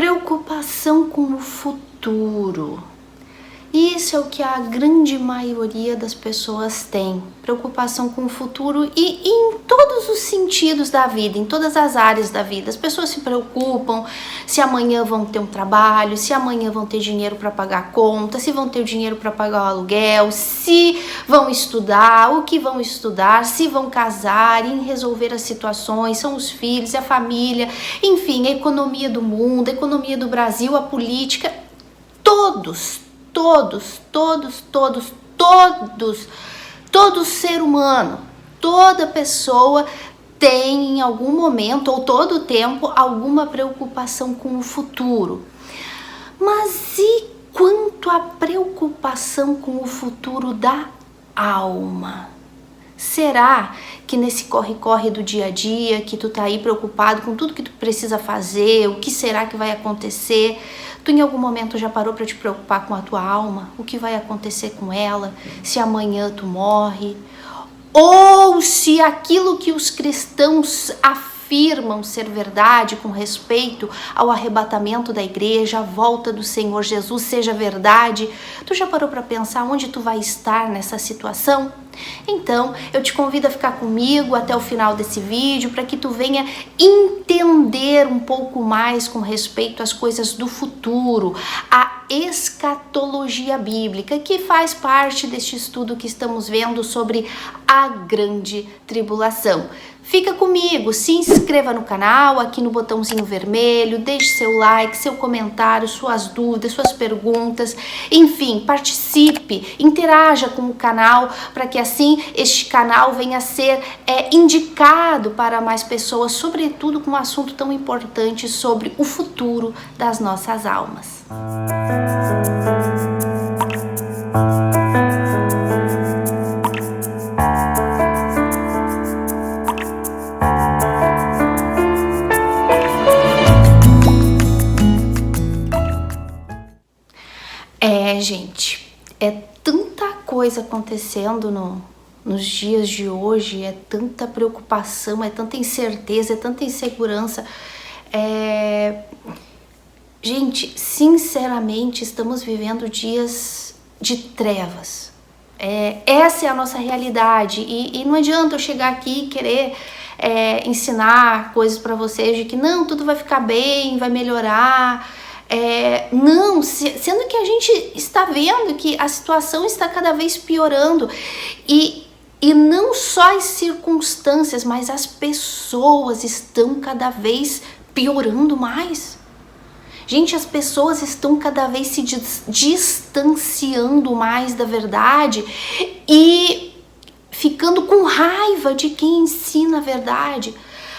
Preocupação com o futuro. Isso é o que a grande maioria das pessoas tem. Preocupação com o futuro e em todos os sentidos da vida, em todas as áreas da vida. As pessoas se preocupam se amanhã vão ter um trabalho, se amanhã vão ter dinheiro para pagar a conta, se vão ter dinheiro para pagar o aluguel, se vão estudar, o que vão estudar, se vão casar, em resolver as situações, são os filhos, a família, enfim, a economia do mundo, a economia do Brasil, a política, todo ser humano, toda pessoa tem em algum momento ou todo o tempo alguma preocupação com o futuro. Mas e quanto à preocupação com o futuro da alma? Será que nesse corre-corre do dia a dia, que tu tá aí preocupado com tudo que tu precisa fazer, o que será que vai acontecer, tu em algum momento já parou para te preocupar com a tua alma? O que vai acontecer com ela? Se amanhã tu morre? Ou se aquilo que os cristãos afirmam ser verdade com respeito ao arrebatamento da igreja, a volta do Senhor Jesus seja verdade? Tu já parou para pensar onde tu vai estar nessa situação? Então, eu te convido a ficar comigo até o final desse vídeo para que tu venha entender um pouco mais com respeito às coisas do futuro, a escatologia bíblica, que faz parte deste estudo que estamos vendo sobre a grande tribulação. Fica comigo, se inscreva no canal, aqui no botãozinho vermelho, deixe seu like, seu comentário, suas dúvidas, suas perguntas, enfim, participe, interaja com o canal para que assim este canal venha a ser indicado para mais pessoas, sobretudo com um assunto tão importante sobre o futuro das nossas almas. Gente, é tanta coisa acontecendo nos dias de hoje, é tanta preocupação, é tanta incerteza, é tanta insegurança. Gente, sinceramente, estamos vivendo dias de trevas. Essa é a nossa realidade e não adianta eu chegar aqui e querer ensinar coisas para vocês de que não, tudo vai ficar bem, vai melhorar. Não, sendo que a gente está vendo que a situação está cada vez piorando e não só as circunstâncias, mas as pessoas estão cada vez piorando mais. Gente, as pessoas estão cada vez se distanciando mais da verdade e ficando com raiva de quem ensina a verdade.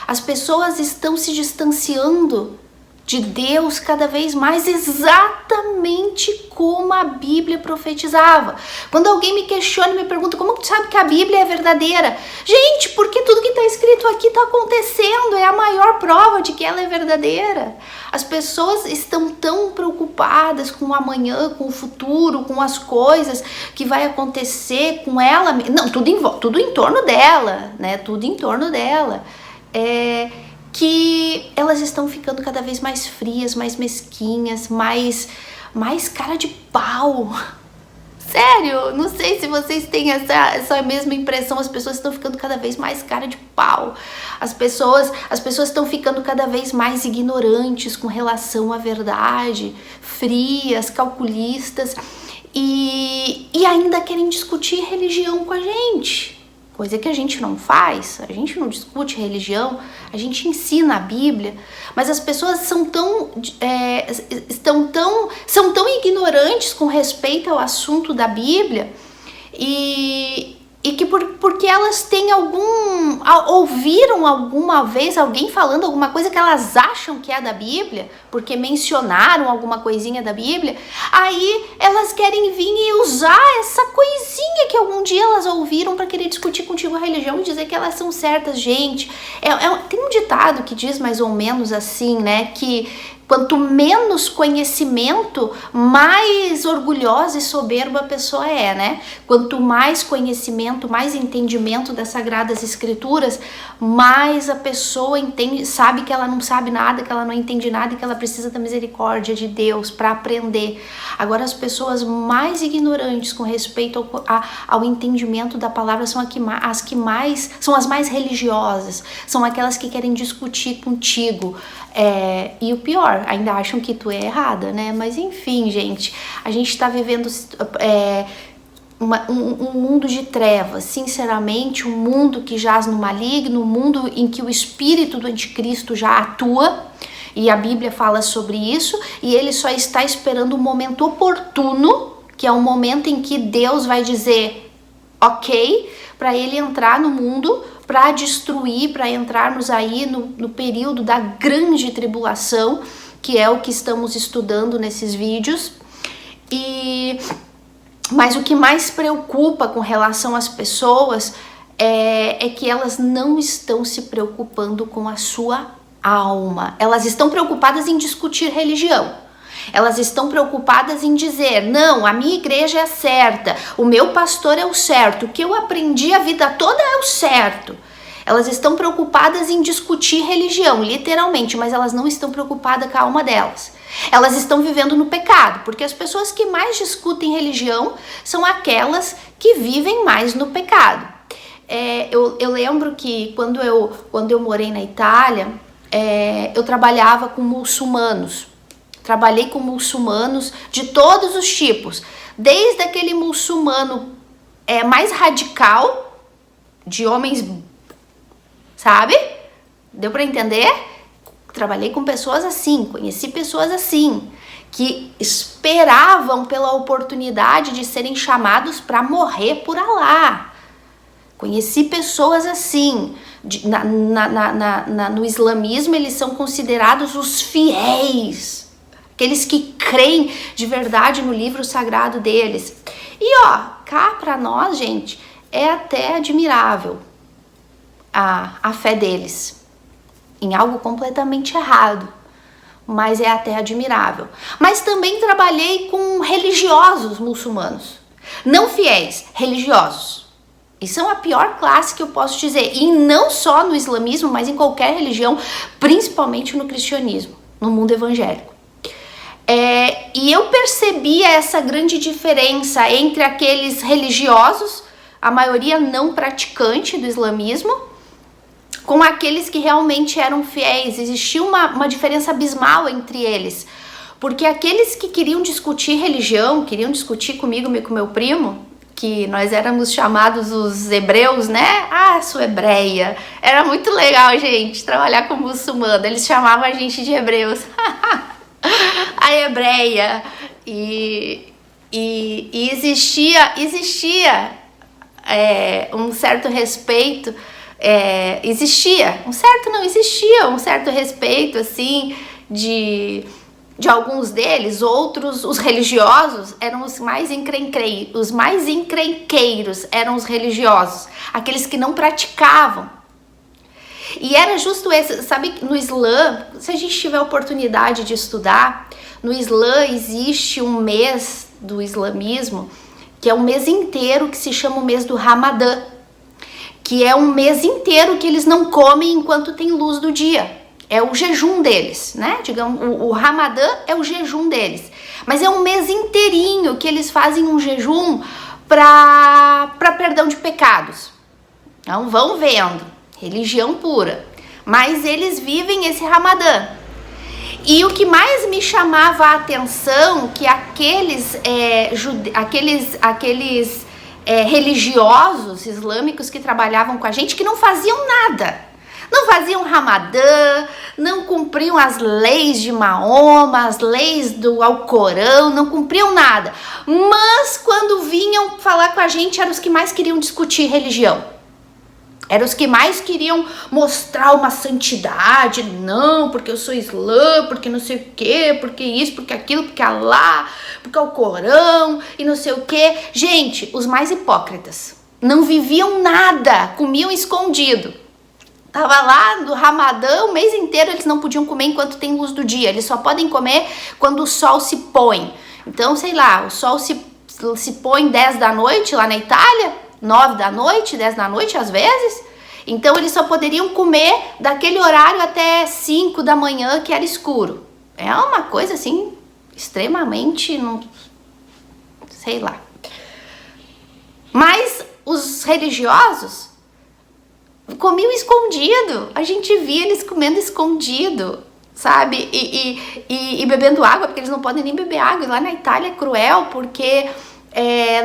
As pessoas estão se distanciando de Deus cada vez mais, exatamente como a Bíblia profetizava. Quando alguém me questiona e me pergunta como tu sabe que a Bíblia é verdadeira? Gente, porque tudo que está escrito aqui está acontecendo, é a maior prova de que ela é verdadeira. As pessoas estão tão preocupadas com o amanhã, com o futuro, com as coisas que vai acontecer com ela. Não, tudo em torno dela, né? Tudo em torno dela. Que elas estão ficando cada vez mais frias, mais mesquinhas, mais cara de pau. Sério, não sei se vocês têm essa mesma impressão. As pessoas estão ficando cada vez mais cara de pau. As pessoas estão ficando cada vez mais ignorantes com relação à verdade, frias, calculistas e ainda querem discutir religião com a gente. Coisa que a gente não faz, a gente não discute religião, a gente ensina a Bíblia, mas as pessoas são tão ignorantes com respeito ao assunto da Bíblia e que porque elas têm ouviram alguma vez alguém falando alguma coisa que elas acham que é da Bíblia, porque mencionaram alguma coisinha da Bíblia, aí elas querem vir e usar essa coisinha que algum dia elas ouviram para querer discutir contigo a religião e dizer que elas são certas. Gente, tem um ditado que diz mais ou menos assim, né, que Quanto menos conhecimento, mais orgulhosa e soberba a pessoa é, né? Quanto mais conhecimento, mais entendimento das Sagradas Escrituras, mais a pessoa entende, sabe que ela não sabe nada, que ela não entende nada e que ela precisa da misericórdia de Deus para aprender. Agora, as pessoas mais ignorantes com respeito ao entendimento da palavra são as mais religiosas, são aquelas que querem discutir contigo. E o pior, ainda acham que tu é errada, né? Mas enfim, gente, a gente tá vivendo um mundo de trevas, sinceramente, um mundo que jaz no maligno, um mundo em que o espírito do anticristo já atua, e a Bíblia fala sobre isso, e ele só está esperando o momento oportuno, que é o momento em que Deus vai dizer ok, para ele entrar no mundo, para destruir, para entrarmos aí no período da grande tribulação, que é o que estamos estudando nesses vídeos. Mas o que mais preocupa com relação às pessoas é que elas não estão se preocupando com a sua alma. Elas estão preocupadas em discutir religião. Elas estão preocupadas em dizer, não, a minha igreja é certa, o meu pastor é o certo, o que eu aprendi a vida toda é o certo. Elas estão preocupadas em discutir religião, literalmente, mas elas não estão preocupadas com a alma delas. Elas estão vivendo no pecado, porque as pessoas que mais discutem religião são aquelas que vivem mais no pecado. Eu lembro que quando eu morei na Itália, eu trabalhava com muçulmanos. Trabalhei com muçulmanos de todos os tipos, desde aquele muçulmano mais radical, de homens, sabe? Deu para entender? Trabalhei com pessoas assim, conheci pessoas assim, que esperavam pela oportunidade de serem chamados para morrer por Alá. Conheci pessoas assim. No islamismo, eles são considerados os fiéis, aqueles que creem de verdade no livro sagrado deles. E cá pra nós, gente, é até admirável a fé deles em algo completamente errado, mas é até admirável. Mas também trabalhei com religiosos muçulmanos, não fiéis, religiosos. E são a pior classe que eu posso dizer, e não só no islamismo, mas em qualquer religião, principalmente no cristianismo, no mundo evangélico. E eu percebia essa grande diferença entre aqueles religiosos, a maioria não praticante do islamismo, com aqueles que realmente eram fiéis. Existia uma diferença abismal entre eles, porque aqueles que queriam discutir religião, queriam discutir comigo e com meu primo, que nós éramos chamados os hebreus, né? Sou hebreia. Era muito legal, gente, trabalhar com muçulmano. Eles chamavam a gente de hebreus. A hebreia. E existia um certo respeito, existia um certo respeito, assim, de alguns deles. Outros, os religiosos, eram os mais encrenqueiros eram os religiosos, aqueles que não praticavam. E era justo esse, sabe, no Islã, se a gente tiver oportunidade de estudar, no Islã existe um mês do islamismo, que é um mês inteiro que se chama o mês do Ramadã, que é um mês inteiro que eles não comem enquanto tem luz do dia. É o jejum deles, né? Digamos, o Ramadã é o jejum deles. Mas é um mês inteirinho que eles fazem um jejum para perdão de pecados. Então vão vendo, religião pura. Mas eles vivem esse Ramadã. E o que mais me chamava a atenção, que aqueles religiosos islâmicos que trabalhavam com a gente, que não faziam nada. Não faziam Ramadã, não cumpriam as leis de Mahoma, as leis do Alcorão, não cumpriam nada. Mas quando vinham falar com a gente, eram os que mais queriam discutir religião. Eram os que mais queriam mostrar uma santidade. Não, porque eu sou islã, porque não sei o quê, porque isso, porque aquilo, porque Alá, porque o Corão e não sei o quê. Gente, os mais hipócritas. Não viviam nada, comiam escondido. Tava lá no Ramadã, o mês inteiro eles não podiam comer enquanto tem luz do dia. Eles só podem comer quando o sol se põe. Então, sei lá, o sol se põe 10 da noite lá na Itália, 9 da noite, 10 da noite às vezes. Então, eles só poderiam comer daquele horário até 5 da manhã, que era escuro. É uma coisa assim, extremamente, não sei lá. Mas os religiosos comiam escondido. A gente via eles comendo escondido, sabe? E bebendo água, porque eles não podem nem beber água. E lá na Itália é cruel, porque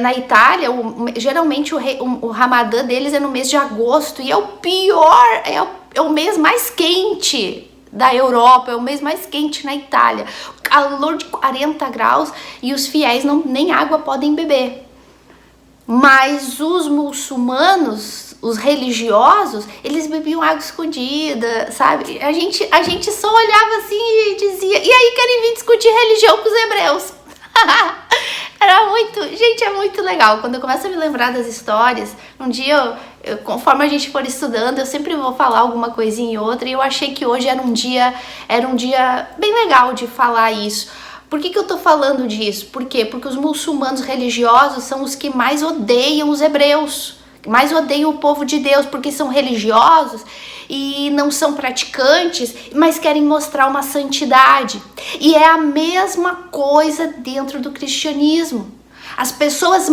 na Itália, geralmente o Ramadã deles é no mês de agosto. E é o pior, é o mês mais quente da Europa, é o mês mais quente na Itália. Calor de 40 graus e os fiéis nem água podem beber. Mas os muçulmanos, os religiosos, eles bebiam água escondida, sabe? A gente só olhava assim e dizia, e aí querem vir discutir religião com os hebreus? Era muito, gente, é muito legal. Quando eu começo a me lembrar das histórias, um dia, conforme a gente for estudando, eu sempre vou falar alguma coisinha e outra, e eu achei que hoje era um dia bem legal de falar isso. Por que eu tô falando disso? Por quê? Porque os muçulmanos religiosos são os que mais odeiam os hebreus, mais odeiam o povo de Deus, porque são religiosos e não são praticantes, mas querem mostrar uma santidade. E é a mesma coisa dentro do cristianismo. As pessoas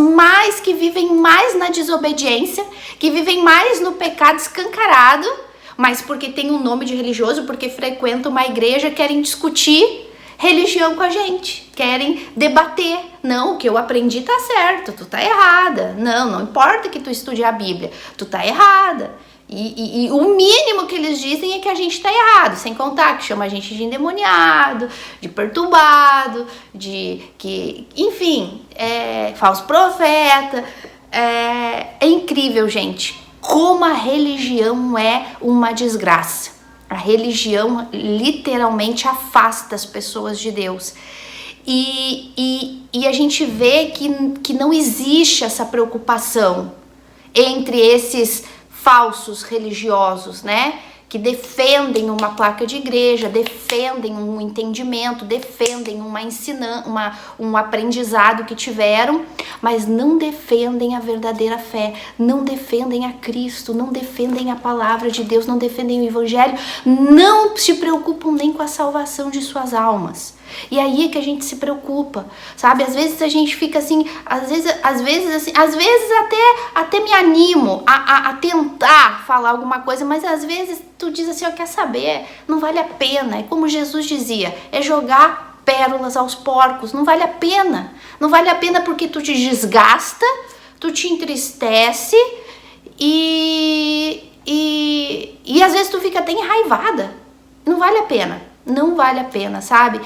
que vivem mais na desobediência, que vivem mais no pecado escancarado, mas porque tem um nome de religioso, porque frequentam uma igreja, querem discutir religião com a gente, querem debater. Não, o que eu aprendi tá certo, tu tá errada. Não importa que tu estude a Bíblia, tu tá errada. E o mínimo que eles dizem é que a gente tá errado, sem contar que chama a gente de endemoniado, de perturbado, enfim, falso profeta. É incrível, gente, como a religião é uma desgraça. A religião literalmente afasta as pessoas de Deus. E a gente vê que não existe essa preocupação entre esses falsos religiosos, né? Que defendem uma placa de igreja, defendem um entendimento, defendem um aprendizado que tiveram, mas não defendem a verdadeira fé, não defendem a Cristo, não defendem a palavra de Deus, não defendem o Evangelho, não se preocupam nem com a salvação de suas almas. E aí é que a gente se preocupa, sabe? Às vezes a gente fica assim, às vezes até me animo a tentar falar alguma coisa, mas às vezes tu diz assim, quer saber? Não vale a pena. É como Jesus dizia, é jogar pérolas aos porcos, não vale a pena. Não vale a pena porque tu te desgasta, tu te entristece e às vezes tu fica até enraivada. Não vale a pena, não vale a pena, sabe?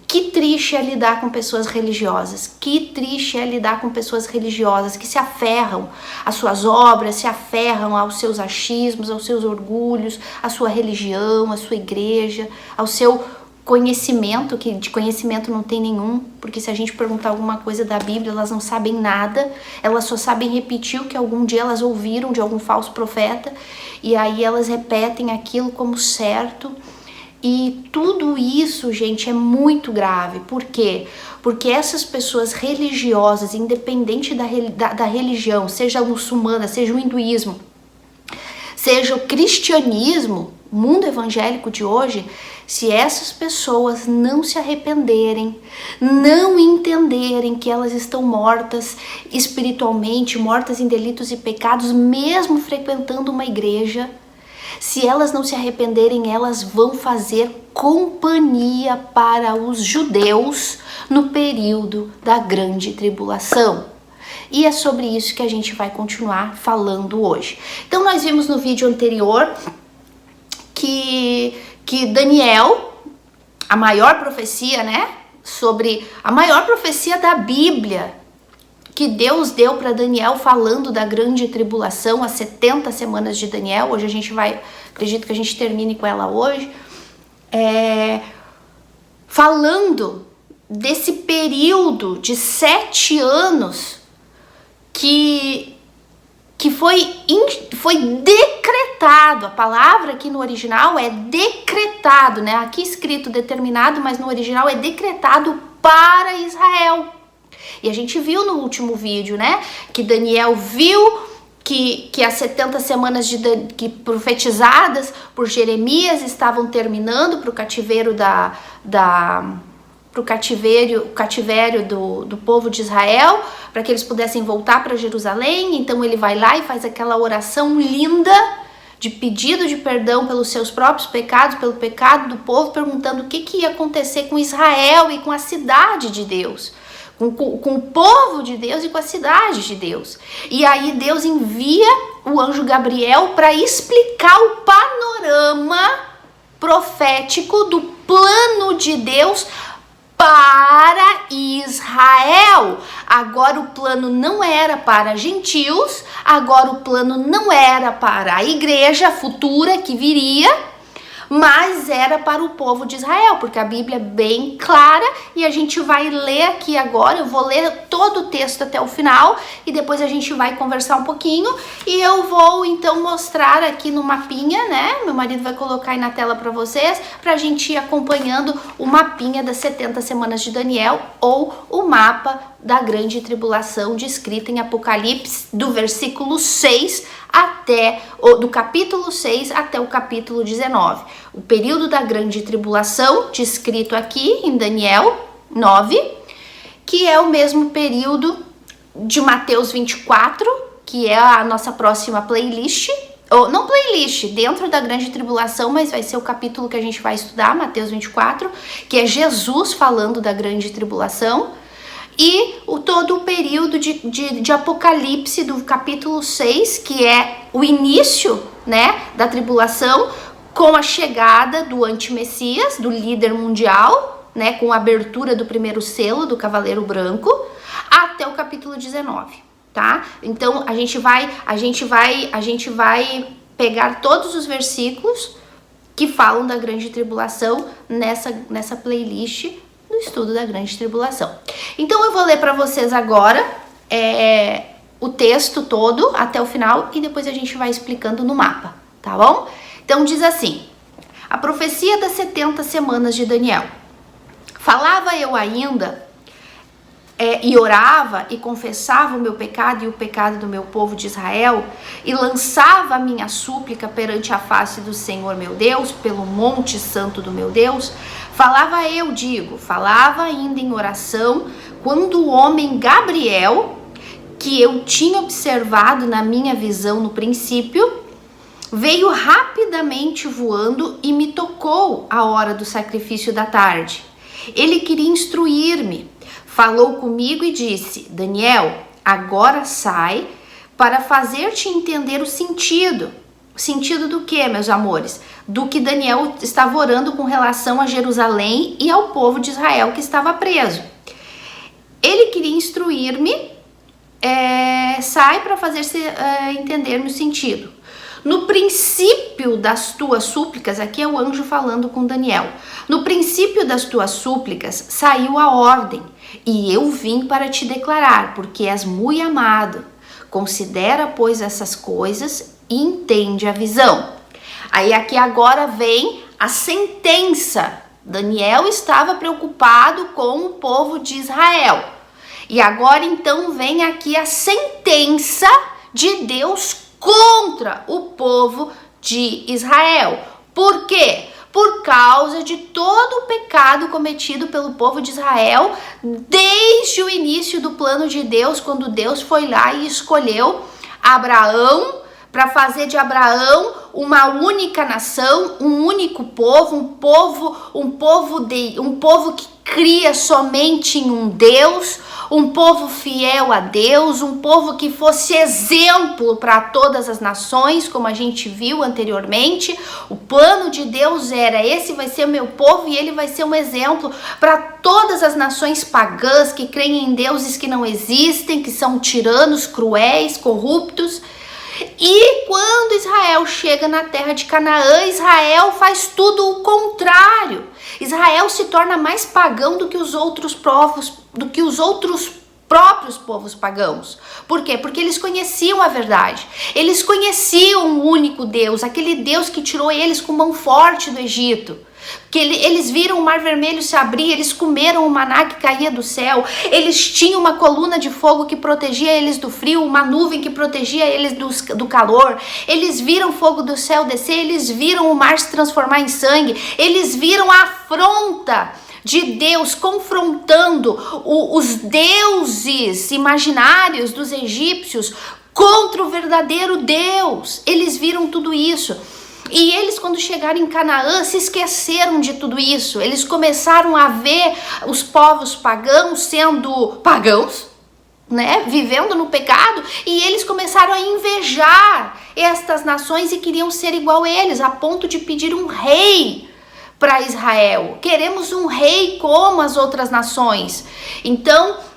Que triste é lidar com pessoas religiosas, que triste é lidar com pessoas religiosas que se aferram às suas obras, se aferram aos seus achismos, aos seus orgulhos, à sua religião, à sua igreja, ao seu conhecimento, que de conhecimento não tem nenhum, porque se a gente perguntar alguma coisa da Bíblia, elas não sabem nada, elas só sabem repetir o que algum dia elas ouviram de algum falso profeta, e aí elas repetem aquilo como certo. E tudo isso, gente, é muito grave. Por quê? Porque essas pessoas religiosas, independente da religião, seja a muçulmana, seja o hinduísmo, seja o cristianismo, o mundo evangélico de hoje, se essas pessoas não se arrependerem, não entenderem que elas estão mortas espiritualmente, mortas em delitos e pecados, mesmo frequentando uma igreja, se elas não se arrependerem, elas vão fazer companhia para os judeus no período da grande tribulação. E é sobre isso que a gente vai continuar falando hoje. Então nós vimos no vídeo anterior que Daniel, a maior profecia, né? Sobre a maior profecia da Bíblia, que Deus deu para Daniel falando da grande tribulação, as 70 semanas de Daniel. Hoje a gente acredito que a gente termine com ela hoje, falando desse período de 7 anos que que foi decretado. A palavra aqui no original é decretado, né? Aqui escrito determinado, mas no original é decretado para Israel. E a gente viu no último vídeo, né? Que Daniel viu que as 70 semanas que profetizadas por Jeremias estavam terminando para o cativeiro pro cativério do povo de Israel, para que eles pudessem voltar para Jerusalém. Então ele vai lá e faz aquela oração linda de pedido de perdão pelos seus próprios pecados, pelo pecado do povo, perguntando o que ia acontecer com Israel e com a cidade de Deus, com o povo de Deus e com a cidade de Deus. E aí Deus envia o anjo Gabriel para explicar o panorama profético do plano de Deus para Israel. Agora o plano não era para gentios, agora o plano não era para a igreja futura que viria, mas era para o povo de Israel, porque a Bíblia é bem clara e a gente vai ler aqui agora. Eu vou ler todo o texto até o final e depois a gente vai conversar um pouquinho e eu vou então mostrar aqui no mapinha, né? Meu marido vai colocar aí na tela para vocês, pra gente ir acompanhando o mapinha das 70 semanas de Daniel, ou o mapa da grande tribulação descrita em Apocalipse, do versículo 6 do capítulo 6 até o capítulo 19. O período da grande tribulação, descrito aqui em Daniel 9, que é o mesmo período de Mateus 24, que é a nossa próxima playlist, ou não playlist, dentro da grande tribulação, mas vai ser o capítulo que a gente vai estudar, Mateus 24, que é Jesus falando da grande tribulação. E todo o período de Apocalipse, do capítulo 6, que é o início, né, da tribulação, com a chegada do antimessias, do líder mundial, né, com a abertura do primeiro selo do Cavaleiro Branco, até o capítulo 19, tá? Então a gente vai pegar todos os versículos que falam da grande tribulação nessa playlist no estudo da grande tribulação. Então eu vou ler para vocês agora o texto todo até o final e depois a gente vai explicando no mapa, tá bom? Então diz assim: a profecia das 70 semanas de Daniel. Falava eu ainda e orava e confessava o meu pecado e o pecado do meu povo de Israel, e lançava a minha súplica perante a face do Senhor meu Deus, pelo monte santo do meu Deus. Falava ainda em oração, quando o homem Gabriel, que eu tinha observado na minha visão no princípio, veio rapidamente voando e me tocou à hora do sacrifício da tarde. Ele queria instruir-me, falou comigo e disse: Daniel, agora sai para fazer-te entender o sentido. O sentido do que, meus amores? Do que Daniel estava orando com relação a Jerusalém e ao povo de Israel que estava preso. Ele queria instruir-me, sai para fazer-se entender-me o sentido. No princípio das tuas súplicas, aqui é o anjo falando com Daniel. No princípio das tuas súplicas saiu a ordem, e eu vim para te declarar, porque és muito amado. Considera, pois, essas coisas e entende a visão. Aí aqui agora vem a sentença. Daniel estava preocupado com o povo de Israel. E agora então vem aqui a sentença de Deus contra o povo de Israel. Por quê? Por causa de todo o pecado cometido pelo povo de Israel desde o início do plano de Deus, quando Deus foi lá e escolheu Abraão para fazer de Abraão uma única nação, um único povo, um povo que cria somente em um Deus, um povo fiel a Deus, um povo que fosse exemplo para todas as nações, como a gente viu anteriormente. O plano de Deus era: esse vai ser o meu povo e ele vai ser um exemplo para todas as nações pagãs que creem em deuses que não existem, que são tiranos, cruéis, corruptos. E quando Israel chega na terra de Canaã, Israel faz tudo o contrário. Israel se torna mais pagão do que os outros povos, do que os outros próprios povos pagãos. Por quê? Porque eles conheciam a verdade. Eles conheciam o único Deus, aquele Deus que tirou eles com mão forte do Egito. Que eles viram o mar vermelho se abrir, eles comeram o maná que caía do céu, eles tinham uma coluna de fogo que protegia eles do frio, uma nuvem que protegia eles do calor, eles viram fogo do céu descer, eles viram o mar se transformar em sangue, eles viram a afronta de Deus confrontando os deuses imaginários dos egípcios contra o verdadeiro Deus. Eles viram tudo isso. E eles, quando chegaram em Canaã, se esqueceram de tudo isso. Eles começaram a ver os povos pagãos sendo pagãos, né? Vivendo no pecado. E eles começaram a invejar estas nações e queriam ser igual a eles, a ponto de pedir um rei para Israel. Queremos um rei como as outras nações. Então,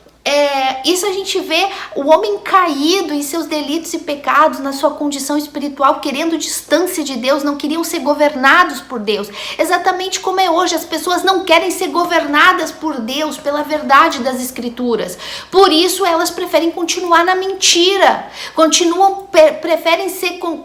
isso a gente vê o homem caído em seus delitos e pecados, na sua condição espiritual, querendo distância de Deus, não queriam ser governados por Deus. Exatamente como é hoje, as pessoas não querem ser governadas por Deus, pela verdade das Escrituras. Por isso elas preferem continuar na mentira, preferem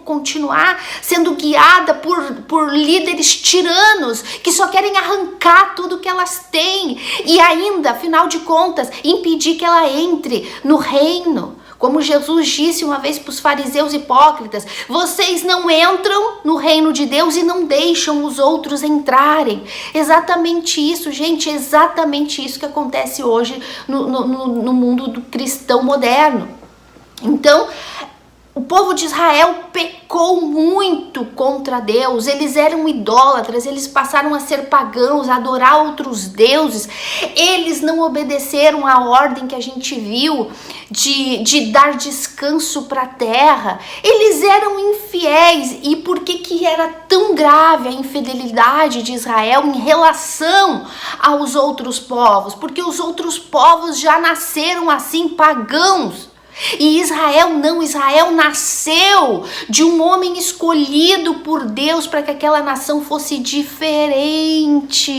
continuar sendo guiada por líderes tiranos, que só querem arrancar tudo que elas têm e ainda, afinal de contas, impedir que ela entre no reino. Como Jesus disse uma vez para os fariseus hipócritas: vocês não entram no reino de Deus e não deixam os outros entrarem. Exatamente isso, gente, exatamente isso que acontece hoje no mundo do cristão moderno. Então, o povo de Israel pecou muito contra Deus, eles eram idólatras, eles passaram a ser pagãos, a adorar outros deuses, eles não obedeceram à ordem que a gente viu de dar descanso para a terra, eles eram infiéis. E por que era tão grave a infidelidade de Israel em relação aos outros povos? Porque os outros povos já nasceram assim, pagãos. E Israel não, Israel nasceu de um homem escolhido por Deus para que aquela nação fosse diferente.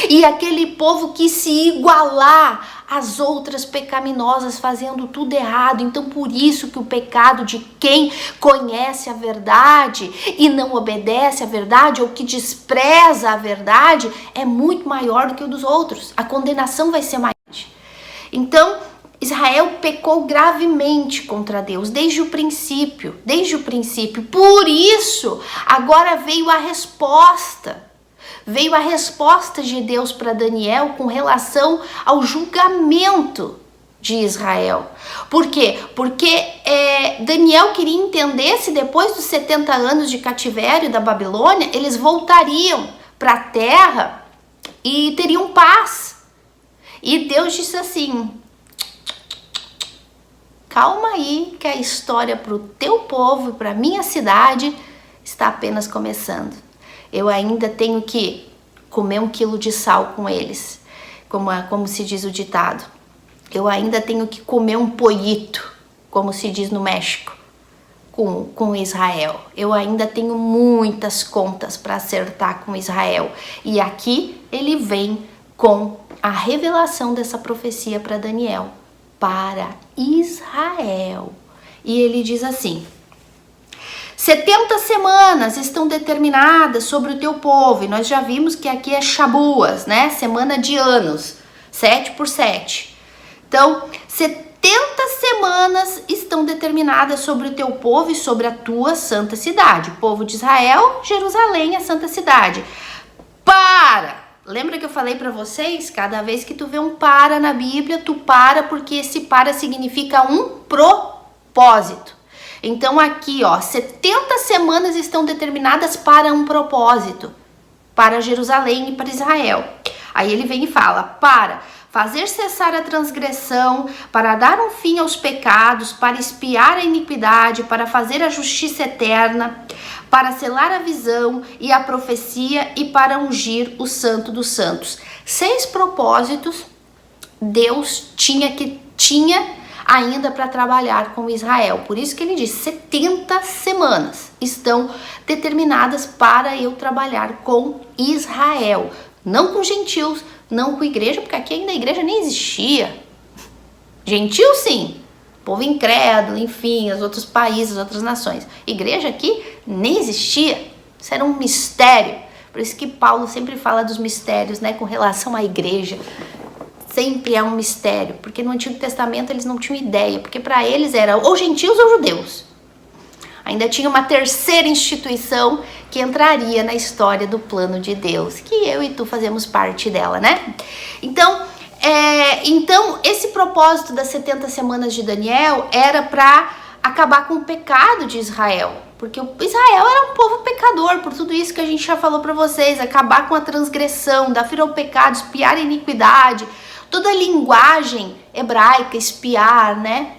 E aquele povo quis se igualar às outras pecaminosas, fazendo tudo errado. Então por isso que o pecado de quem conhece a verdade e não obedece à verdade, ou que despreza a verdade, é muito maior do que o dos outros. A condenação vai ser maior. Então, Israel pecou gravemente contra Deus desde o princípio. Por isso, agora veio a resposta. Veio a resposta de Deus para Daniel com relação ao julgamento de Israel. Por quê? Porque Daniel queria entender se depois dos 70 anos de cativério da Babilônia, eles voltariam para a terra e teriam paz. E Deus disse assim: calma aí, que a história para o teu povo e para a minha cidade está apenas começando. Eu ainda tenho que comer 1 quilo de sal com eles, como se diz o ditado. Eu ainda tenho que comer um pollito, como se diz no México, com Israel. Eu ainda tenho muitas contas para acertar com Israel. E aqui ele vem com a revelação dessa profecia para Daniel, para Israel. E ele diz assim: 70 semanas estão determinadas sobre o teu povo. E nós já vimos que aqui é Shabuas, né? Semana de anos, 7 por 7. Então, 70 semanas estão determinadas sobre o teu povo e sobre a tua santa cidade. O povo de Israel, Jerusalém, a santa cidade. Lembra que eu falei para vocês? Cada vez que tu vê um para na Bíblia, tu para, porque esse para significa um propósito. Então aqui, 70 semanas estão determinadas para um propósito, para Jerusalém e para Israel. Aí ele vem e fala: para fazer cessar a transgressão, para dar um fim aos pecados, para expiar a iniquidade, para fazer a justiça eterna, para selar a visão e a profecia e para ungir o Santo dos Santos. 6 propósitos Deus tinha ainda para trabalhar com Israel. Por isso que ele diz: 70 semanas estão determinadas para eu trabalhar com Israel. Não com gentios, não com igreja, porque aqui ainda a igreja nem existia. Gentil, sim. Povo incrédulo, enfim, os outros países, as outras nações. Igreja aqui nem existia. Isso era um mistério. Por isso que Paulo sempre fala dos mistérios, né, com relação à igreja. Sempre é um mistério, porque no Antigo Testamento eles não tinham ideia, porque para eles era ou gentios ou judeus. Ainda tinha uma terceira instituição que entraria na história do plano de Deus, que eu e tu fazemos parte dela, né? Então esse propósito das 70 semanas de Daniel era para acabar com o pecado de Israel, porque Israel era um povo pecador, por tudo isso que a gente já falou para vocês, acabar com a transgressão, dar fim ao pecado, espiar a iniquidade, toda a linguagem hebraica, espiar, né?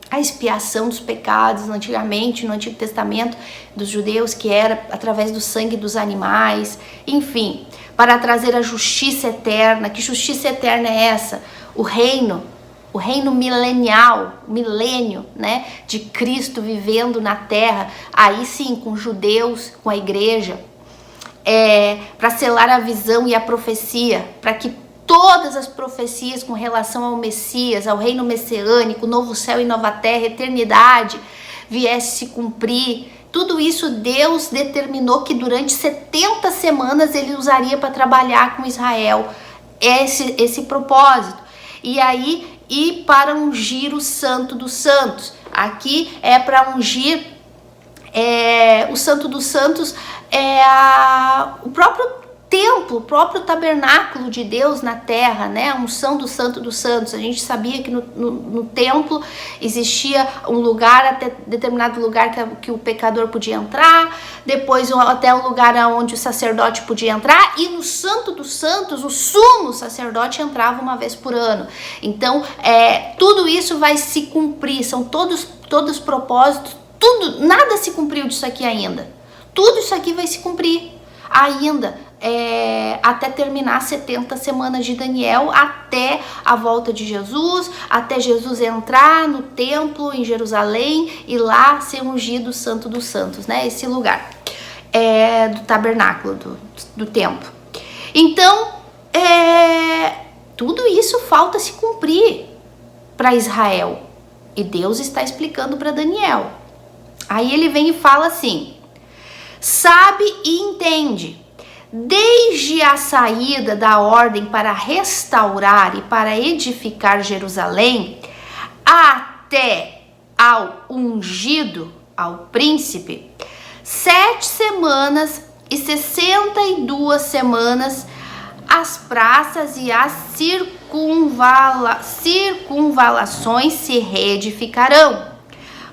A expiação dos pecados antigamente, no Antigo Testamento dos judeus, que era através do sangue dos animais, enfim, para trazer a justiça eterna. Que justiça eterna é essa? O reino milenial, milênio, né, de Cristo vivendo na terra, aí sim, com judeus, com a igreja, para selar a visão e a profecia, para que todas as profecias com relação ao Messias, ao reino messiânico, novo céu e nova terra, eternidade, viesse se cumprir. Tudo isso Deus determinou que durante 70 semanas ele usaria para trabalhar com Israel, esse propósito. E aí, e para ungir o Santo dos Santos. Aqui é para ungir o Santo dos Santos, o próprio templo, o próprio tabernáculo de Deus na terra, né? A unção do Santo dos Santos. A gente sabia que no templo existia um lugar, até determinado lugar que o pecador podia entrar, depois até um lugar onde o sacerdote podia entrar, e no Santo dos Santos o sumo sacerdote entrava uma vez por ano. Então, tudo isso vai se cumprir, são todos propósitos, tudo, nada se cumpriu disso aqui ainda. Tudo isso aqui vai se cumprir ainda, até terminar 70 semanas de Daniel, até a volta de Jesus, até Jesus entrar no templo em Jerusalém e lá ser ungido o Santo dos Santos, né? Esse lugar do tabernáculo, do templo. Então, tudo isso falta se cumprir para Israel, e Deus está explicando para Daniel. Aí ele vem e fala assim: sabe e entende, desde a saída da ordem para restaurar e para edificar Jerusalém, até ao ungido, ao príncipe, 7 semanas e 62 semanas, as praças e as circunvalações se reedificarão,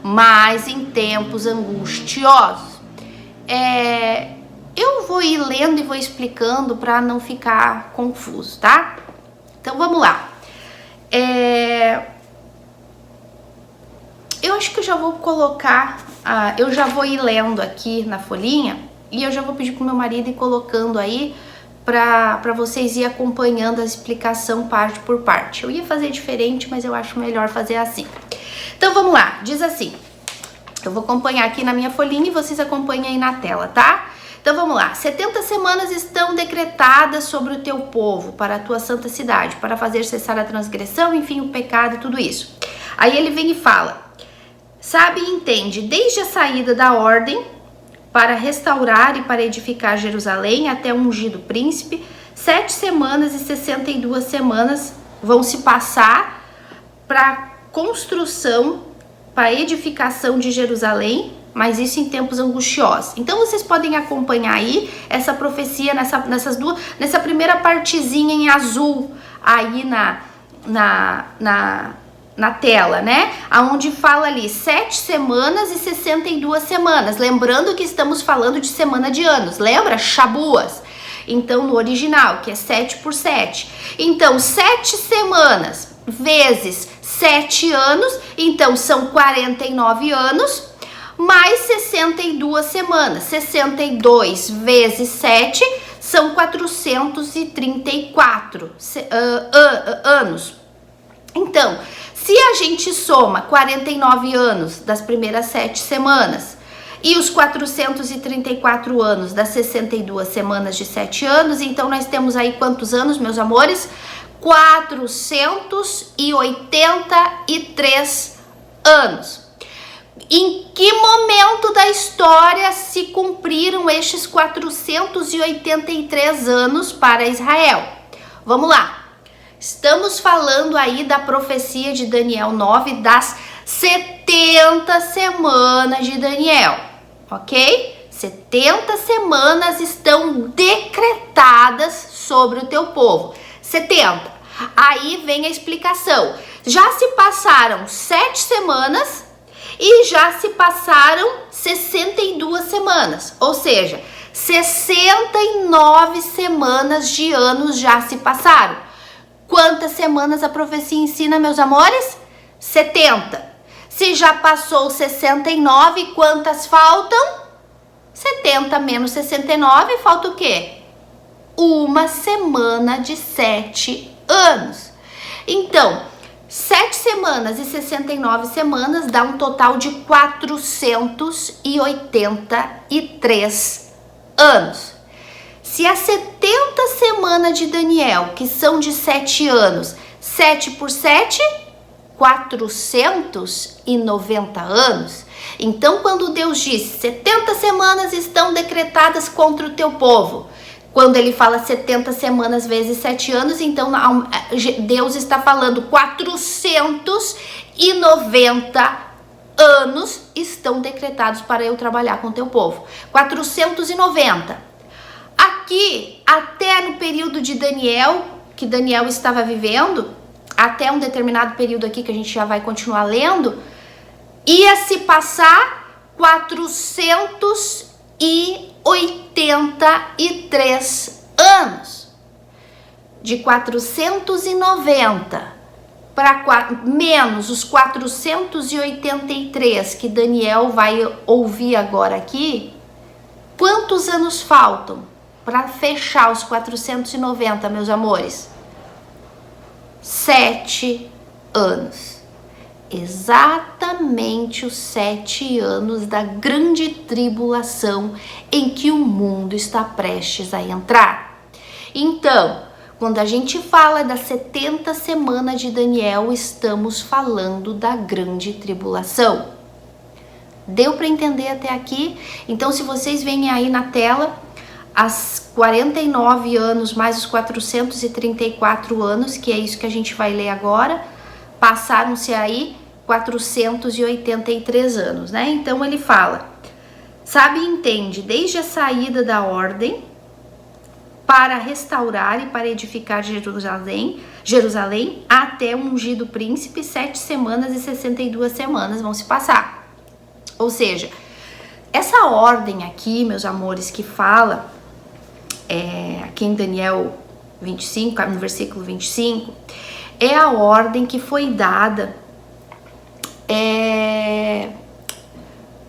mas em tempos angustiosos. Eu vou ir lendo e vou explicando para não ficar confuso, tá? Então vamos lá. Eu acho que eu já vou colocar, eu já vou ir lendo aqui na folhinha e eu já vou pedir pro meu marido ir colocando aí para vocês ir acompanhando a explicação parte por parte. Eu ia fazer diferente, mas eu acho melhor fazer assim. Então vamos lá, diz assim. Eu vou acompanhar aqui na minha folhinha e vocês acompanham aí na tela, tá? Então vamos lá. 70 semanas estão decretadas sobre o teu povo, para a tua santa cidade, para fazer cessar a transgressão, enfim, o pecado e tudo isso. Aí ele vem e fala: sabe e entende, desde a saída da ordem para restaurar e para edificar Jerusalém até o ungido príncipe, 7 semanas e 62 semanas vão se passar para construção, para a edificação de Jerusalém, mas isso em tempos angustiosos. Então vocês podem acompanhar aí essa profecia nessa primeira partezinha em azul aí na tela, né? Aonde fala ali 7 semanas e 62 semanas. Lembrando que estamos falando de semana de anos, lembra? Shabuas. Então no original, que é 7 por 7. Então 7 semanas vezes 7 anos, então são 49 anos, mais 62 semanas. 62 vezes 7 são 434 anos. Então, se a gente soma 49 anos das primeiras 7 semanas e os 434 anos das 62 semanas de 7 anos, então nós temos aí quantos anos, meus amores? 483 anos. Em que momento da história se cumpriram estes 483 anos para Israel? Vamos lá. Estamos falando aí da profecia de Daniel 9, das 70 semanas de Daniel, ok? 70 semanas estão decretadas sobre o teu povo. 70. Aí vem a explicação. Já se passaram 7 semanas e já se passaram 62 semanas. Ou seja, 69 semanas de anos já se passaram. Quantas semanas a profecia ensina, meus amores? 70. Se já passou 69, quantas faltam? 70 menos 69, falta o quê? Uma semana de 7 anos. Então, 7 semanas e 69 semanas dá um total de 483 anos. Se as 70 semanas de Daniel, que são de 7 anos, 7 por 7, 490 anos. Então, quando Deus diz 70 semanas estão decretadas contra o teu povo, quando ele fala 70 semanas vezes 7 anos, então Deus está falando 490 anos estão decretados para eu trabalhar com o teu povo. 490. Aqui, até no período de Daniel, que Daniel estava vivendo, até um determinado período aqui que a gente já vai continuar lendo, ia se passar 483 anos. De 490 para menos os 483 que Daniel vai ouvir agora aqui, quantos anos faltam para fechar os 490, meus amores? 7 anos. Exatamente os 7 anos da grande tribulação em que o mundo está prestes a entrar. Então, quando a gente fala das 70 semanas de Daniel, estamos falando da grande tribulação. Deu para entender até aqui? Então, se vocês veem aí na tela, as 49 anos mais os 434 anos, que é isso que a gente vai ler agora, passaram-se aí 483 anos, né? Então ele fala, sabe e entende, desde a saída da ordem para restaurar e para edificar Jerusalém até o ungido príncipe, 7 semanas e 62 semanas vão se passar. Ou seja, essa ordem aqui, meus amores, que fala aqui em Daniel 25, no versículo 25, é a ordem que foi dada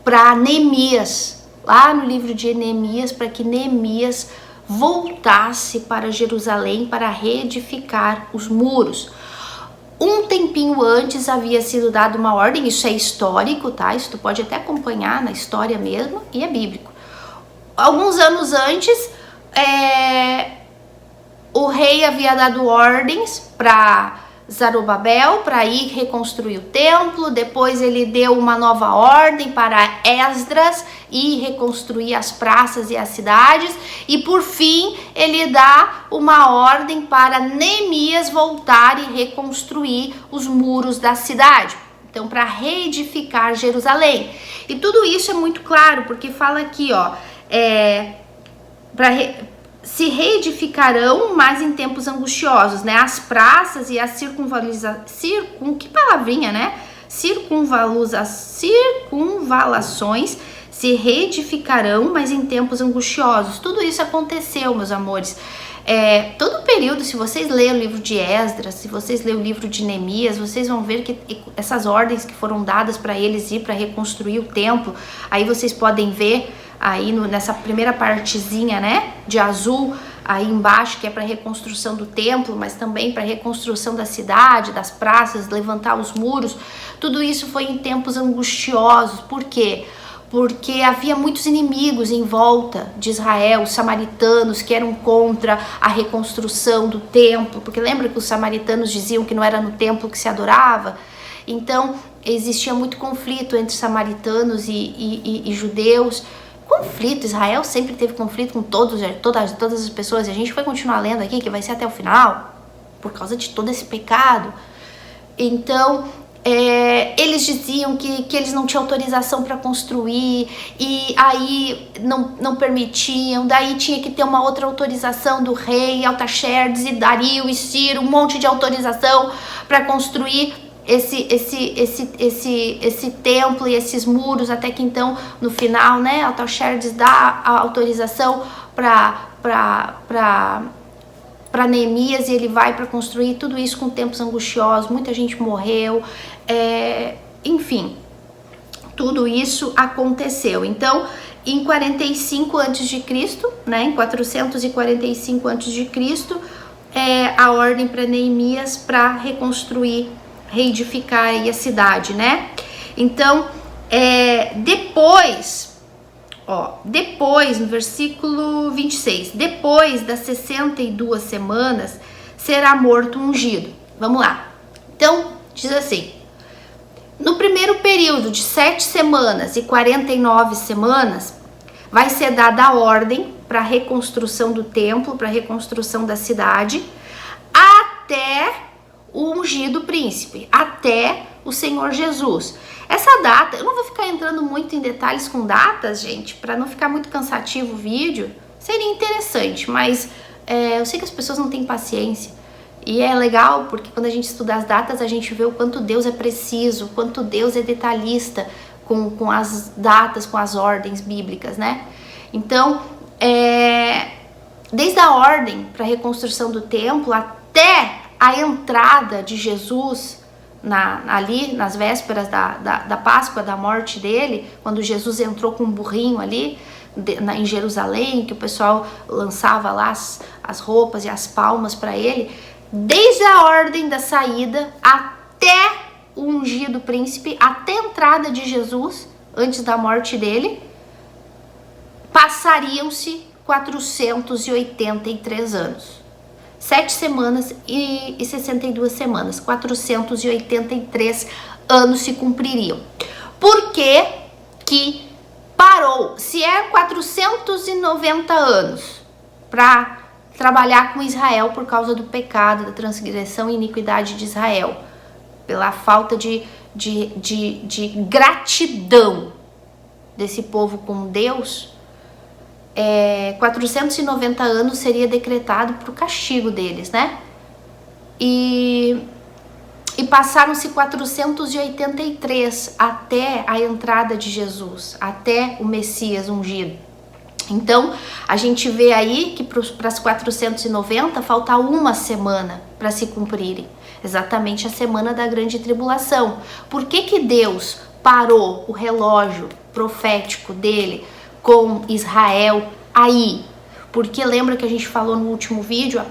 para Neemias, lá no livro de Neemias, para que Neemias voltasse para Jerusalém para reedificar os muros. Um tempinho antes havia sido dada uma ordem, isso é histórico, tá? Isso tu pode até acompanhar na história mesmo, e é bíblico. Alguns anos antes, o rei havia dado ordens para Zorobabel para ir reconstruir o templo. Depois ele deu uma nova ordem para Esdras ir reconstruir as praças e as cidades, e por fim ele dá uma ordem para Neemias voltar e reconstruir os muros da cidade, então para reedificar Jerusalém. E tudo isso é muito claro, porque fala aqui, ó, se reedificarão, mas em tempos angustiosos, né? As praças e as que palavrinha, né? Circunvalações se reedificarão, mas em tempos angustiosos. Tudo isso aconteceu, meus amores. Todo o período, se vocês lerem o livro de Esdras, se vocês lerem o livro de Neemias, vocês vão ver que essas ordens que foram dadas para eles ir para reconstruir o templo, aí vocês podem ver aí nessa primeira partezinha, né, de azul, aí embaixo, que é para reconstrução do templo, mas também para reconstrução da cidade, das praças, levantar os muros. Tudo isso foi em tempos angustiosos. Por quê? porque havia muitos inimigos em volta de Israel, os samaritanos que eram contra a reconstrução do templo, porque lembra que os samaritanos diziam que não era no templo que se adorava? Então existia muito conflito entre samaritanos e judeus. Conflito, Israel sempre teve conflito com todas as pessoas, e a gente vai continuar lendo aqui, que vai ser até o final, por causa de todo esse pecado. Então eles diziam que eles não tinham autorização para construir, e aí não permitiam, daí tinha que ter uma outra autorização do rei Artaxerxes e Dario e Ciro, um monte de autorização para construir esse templo e esses muros, até que então, no final, né, Artaxerxes dá a autorização para Neemias, e ele vai para construir tudo isso com tempos angustiosos, muita gente morreu, enfim, tudo isso aconteceu. Então, em 45 a.C., né, em 445 a.C., a ordem para Neemias para reconstruir, reedificar aí a cidade, né? Então, depois, no versículo 26, depois das 62 semanas, será morto um ungido. Vamos lá. Então, diz assim: no primeiro período de 7 semanas e 49 semanas, vai ser dada a ordem para a reconstrução do templo, para a reconstrução da cidade, até o ungido príncipe, até o Senhor Jesus. Essa data, eu não vou ficar entrando muito em detalhes com datas, gente, para não ficar muito cansativo o vídeo. Seria interessante, mas eu sei que as pessoas não têm paciência. E é legal porque quando a gente estuda as datas, a gente vê o quanto Deus é preciso, o quanto Deus é detalhista com as datas, com as ordens bíblicas, né? Então, desde a ordem para a reconstrução do templo até a entrada de Jesus ali nas vésperas da Páscoa, da morte dele, quando Jesus entrou com um burrinho ali em Jerusalém, que o pessoal lançava lá as roupas e as palmas para ele, desde a ordem da saída até o ungido príncipe, até a entrada de Jesus, antes da morte dele, passariam-se 483 anos. 7 semanas e 62 semanas, 483 anos se cumpririam. Por que que parou? Se é 490 anos para trabalhar com Israel por causa do pecado, da transgressão e iniquidade de Israel, pela falta de gratidão desse povo com Deus, 490 anos seria decretado para o castigo deles, né? E passaram-se 483 até a entrada de Jesus, até o Messias ungido. Então, a gente vê aí que para as 490 falta uma semana para se cumprirem, exatamente a semana da grande tribulação. Por que Deus parou o relógio profético dele com Israel aí? Porque lembra que a gente falou no último vídeo,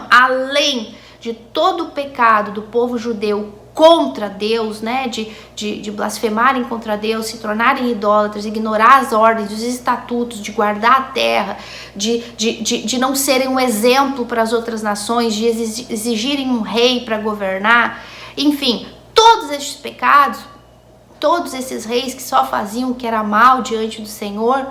além de todo o pecado do povo judeu contra Deus, né, de blasfemarem contra Deus, se tornarem idólatras, ignorar as ordens, os estatutos, de guardar a terra, de não serem um exemplo para as outras nações, de exigirem um rei para governar, enfim, todos esses pecados, todos esses reis que só faziam o que era mal diante do Senhor,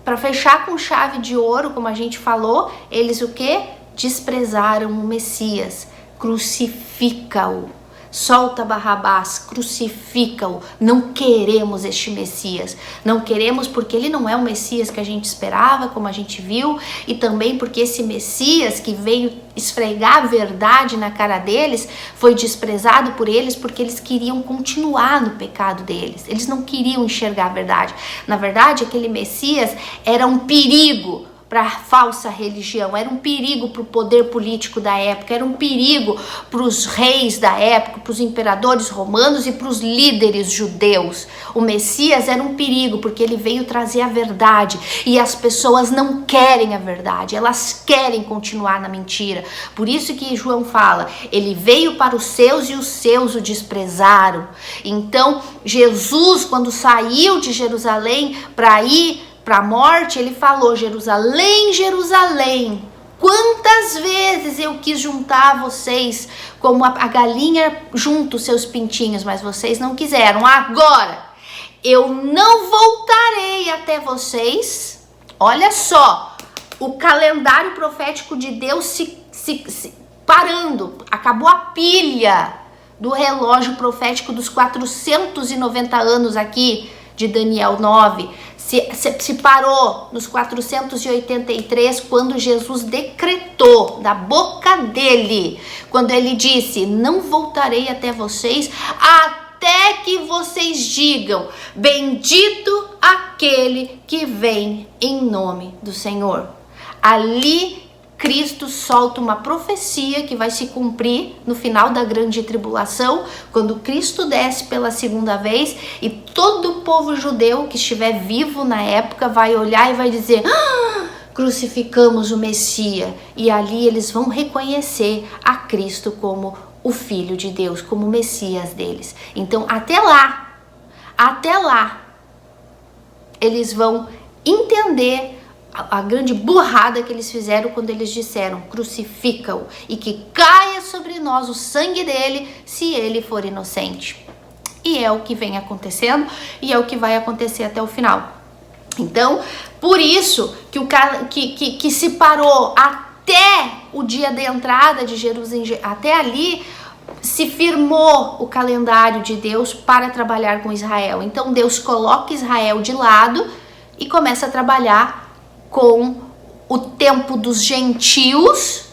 para fechar com chave de ouro, como a gente falou, eles o quê? Desprezaram o Messias. Crucifica-o, solta Barrabás, crucifica-o. Não queremos este Messias, não queremos porque ele não é o Messias que a gente esperava, como a gente viu, e também porque esse Messias que veio esfregar a verdade na cara deles foi desprezado por eles, porque eles queriam continuar no pecado deles, eles não queriam enxergar a verdade. Na verdade, aquele Messias era um perigo para a falsa religião, era um perigo para o poder político da época, era um perigo para os reis da época, para os imperadores romanos e para os líderes judeus. O Messias era um perigo porque ele veio trazer a verdade e as pessoas não querem a verdade, elas querem continuar na mentira. Por isso que João fala, ele veio para os seus e os seus o desprezaram. Então Jesus, quando saiu de Jerusalém para ir para a morte, ele falou: Jerusalém, Jerusalém, quantas vezes eu quis juntar vocês como a galinha junta os seus pintinhos, mas vocês não quiseram. Agora eu não voltarei até vocês. Olha só, o calendário profético de Deus se parando, acabou a pilha do relógio profético dos 490 anos aqui de Daniel 9. Se parou nos 483, quando Jesus decretou da boca dele, quando ele disse: não voltarei até vocês até que vocês digam: bendito aquele que vem em nome do Senhor. Ali Cristo solta uma profecia que vai se cumprir no final da grande tribulação, quando Cristo desce pela segunda vez, e todo o povo judeu que estiver vivo na época vai olhar e vai dizer: crucificamos o Messias. E ali eles vão reconhecer a Cristo como o Filho de Deus, como o Messias deles. Então até lá, eles vão entender a grande burrada que eles fizeram quando eles disseram: crucifica-o e que caia sobre nós o sangue dele, se ele for inocente. E é o que vem acontecendo e é o que vai acontecer até o final. Então, por isso que se parou até o dia da entrada de Jerusalém, até ali se firmou o calendário de Deus para trabalhar com Israel. Então Deus coloca Israel de lado e começa a trabalhar com o tempo dos gentios,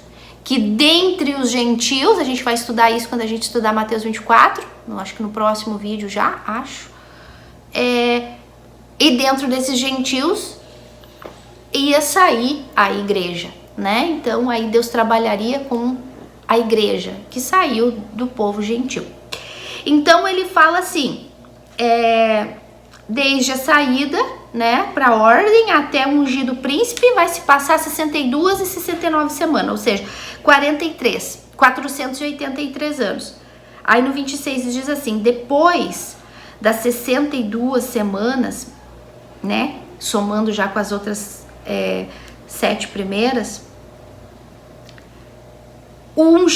que dentre os gentios, a gente vai estudar isso quando a gente estudar Mateus 24, acho que no próximo vídeo já, e dentro desses gentios ia sair a igreja, né? Então aí Deus trabalharia com a igreja que saiu do povo gentil. Então ele fala assim, desde a saída, né, para a ordem até o ungido príncipe vai se passar 62 e 69 semanas, ou seja, 483 anos. Aí no 26 diz assim: depois das 62 semanas, né, somando já com as outras 7 primeiras, o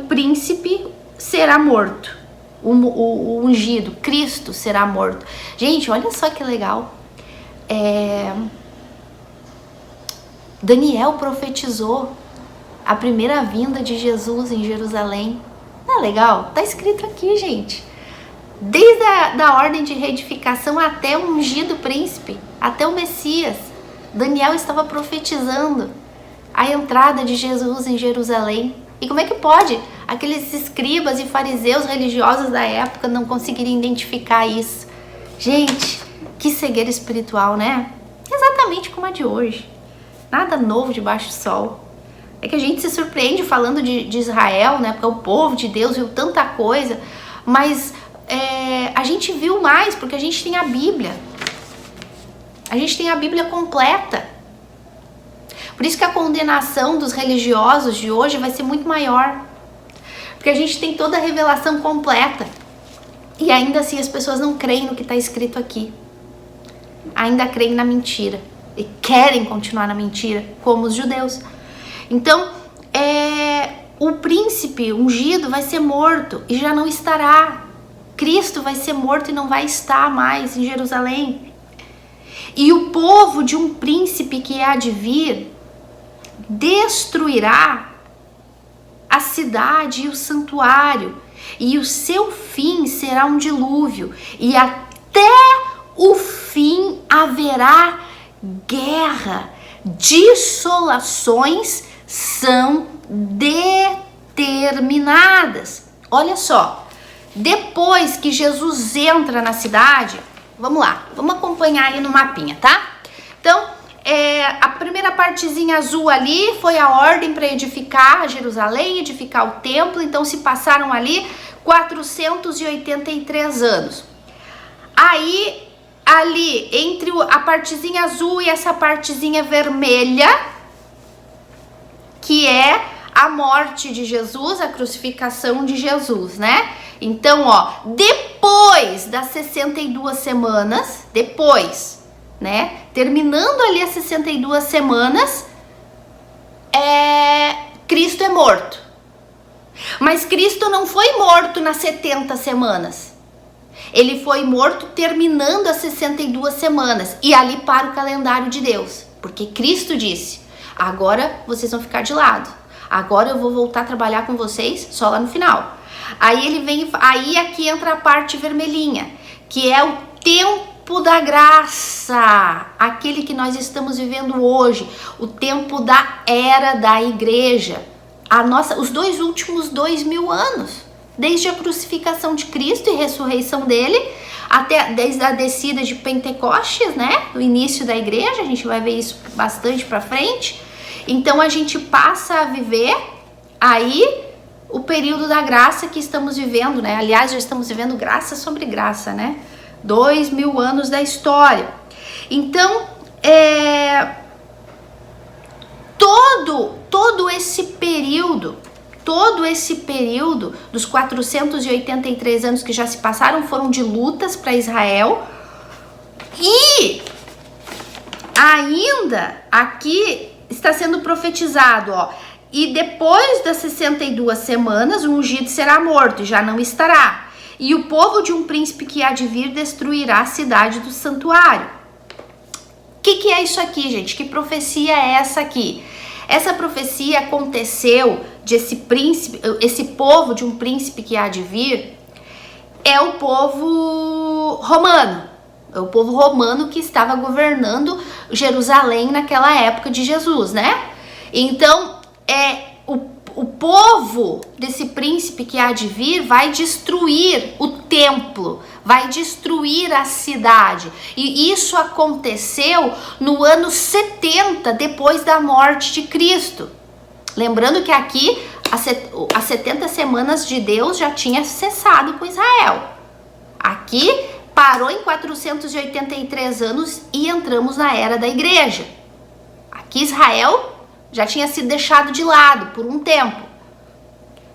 príncipe será morto. O ungido, Cristo, será morto. Gente, olha só que legal. Daniel profetizou a primeira vinda de Jesus em Jerusalém. Não é legal? Tá escrito aqui, gente. Desde a ordem de reedificação até o ungido príncipe, até o Messias, Daniel estava profetizando a entrada de Jesus em Jerusalém. E como é que pode aqueles escribas e fariseus religiosos da época não conseguirem identificar isso? Gente, que cegueira espiritual, né? Exatamente como a de hoje. Nada novo debaixo do sol. É que a gente se surpreende falando de Israel, né? Porque o povo de Deus viu tanta coisa, mas a gente viu mais porque a gente tem a Bíblia. A gente tem a Bíblia completa. Por isso que a condenação dos religiosos de hoje vai ser muito maior. Porque a gente tem toda a revelação completa. E ainda assim as pessoas não creem no que está escrito aqui. Ainda creem na mentira. E querem continuar na mentira, como os judeus. Então, o príncipe ungido vai ser morto e já não estará. Cristo vai ser morto e não vai estar mais em Jerusalém. E o povo de um príncipe que há de vir destruirá a cidade e o santuário, e o seu fim será um dilúvio, e até o fim haverá guerra. Dissolações são determinadas. Olha só, depois que Jesus entra na cidade, vamos lá, vamos acompanhar aí no mapinha, tá? Então, a primeira partezinha azul ali foi a ordem para edificar Jerusalém, edificar o templo. Então se passaram ali 483 anos. Aí, ali, entre a partezinha azul e essa partezinha vermelha, que é a morte de Jesus, a crucificação de Jesus, né? Então, ó, depois das 62 semanas, depois, né? Terminando ali as 62 semanas, Cristo é morto. Mas Cristo não foi morto nas 70 semanas. Ele foi morto terminando as 62 semanas. E ali para o calendário de Deus. Porque Cristo disse, agora vocês vão ficar de lado. Agora eu vou voltar a trabalhar com vocês só lá no final. Aí aqui entra a parte vermelhinha, que é o tempo da graça, aquele que nós estamos vivendo hoje, o tempo da era da igreja, os últimos 2000 anos, desde a crucificação de Cristo e ressurreição dele, até desde a descida de Pentecostes, né, do início da igreja. A gente vai ver isso bastante para frente. Então a gente passa a viver aí o período da graça que estamos vivendo, né? Aliás, já estamos vivendo graça sobre graça, né? 2000 anos da história. Então, todo esse período dos 483 anos que já se passaram foram de lutas para Israel. E ainda aqui está sendo profetizado, ó. E depois das 62 semanas, o ungido será morto e já não estará. E o povo de um príncipe que há de vir destruirá a cidade do santuário. O que é isso aqui, gente? Que profecia é essa aqui? Essa profecia aconteceu esse povo de um príncipe que há de vir, é o povo romano. É o povo romano que estava governando Jerusalém naquela época de Jesus, né? Então, o povo desse príncipe que há de vir vai destruir o templo, vai destruir a cidade. E isso aconteceu no ano 70 depois da morte de Cristo. Lembrando que aqui as 70 semanas de Deus já tinha cessado com Israel. Aqui parou em 483 anos e entramos na era da igreja. Aqui Israel já tinha sido deixado de lado por um tempo.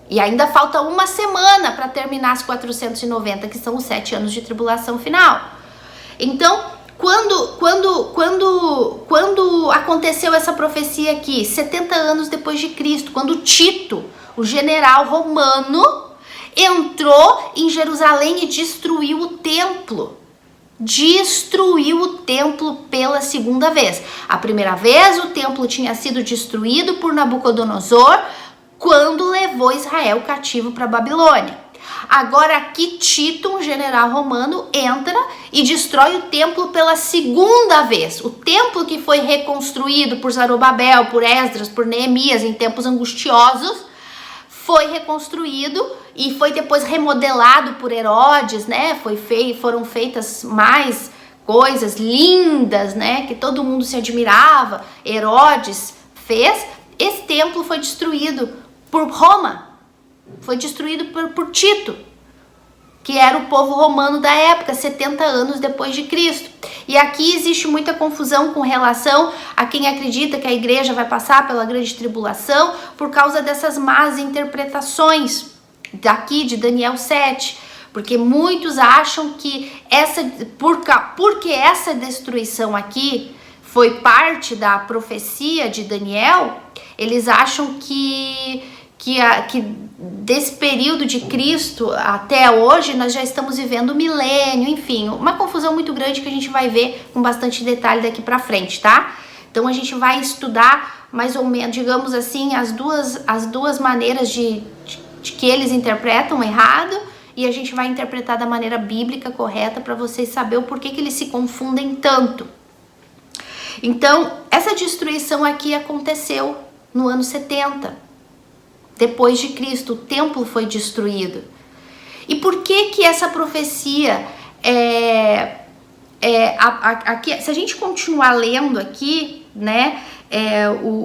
E ainda falta uma semana para terminar as 490, que são os 7 anos de tribulação final. Então, quando aconteceu essa profecia aqui, 70 anos depois de Cristo, quando Tito, o general romano, entrou em Jerusalém e destruiu o templo. Destruiu o templo pela segunda vez. A primeira vez o templo tinha sido destruído por Nabucodonosor quando levou Israel cativo para Babilônia. Agora aqui Tito, um general romano, entra e destrói o templo pela segunda vez. O templo que foi reconstruído por Zorobabel, por Esdras, por Neemias em tempos angustiosos, foi reconstruído e foi depois remodelado por Herodes, né? Foram feitas mais coisas lindas, né? Que todo mundo se admirava. Herodes fez. Esse templo foi destruído por Roma. Foi destruído por Tito, que era o povo romano da época, 70 anos depois de Cristo. E aqui existe muita confusão com relação a quem acredita que a igreja vai passar pela grande tribulação por causa dessas más interpretações daqui de Daniel 7. Porque muitos acham que porque essa destruição aqui foi parte da profecia de Daniel, eles acham que desse período de Cristo até hoje nós já estamos vivendo o milênio, enfim, uma confusão muito grande que a gente vai ver com bastante detalhe daqui pra frente, tá? Então a gente vai estudar mais ou menos, digamos assim, as duas maneiras de que eles interpretam errado, e a gente vai interpretar da maneira bíblica correta para vocês saberem o porquê que eles se confundem tanto. Então, essa destruição aqui aconteceu no ano 70. Depois de Cristo, o templo foi destruído. E por que essa profecia aqui, se a gente continuar lendo aqui, né,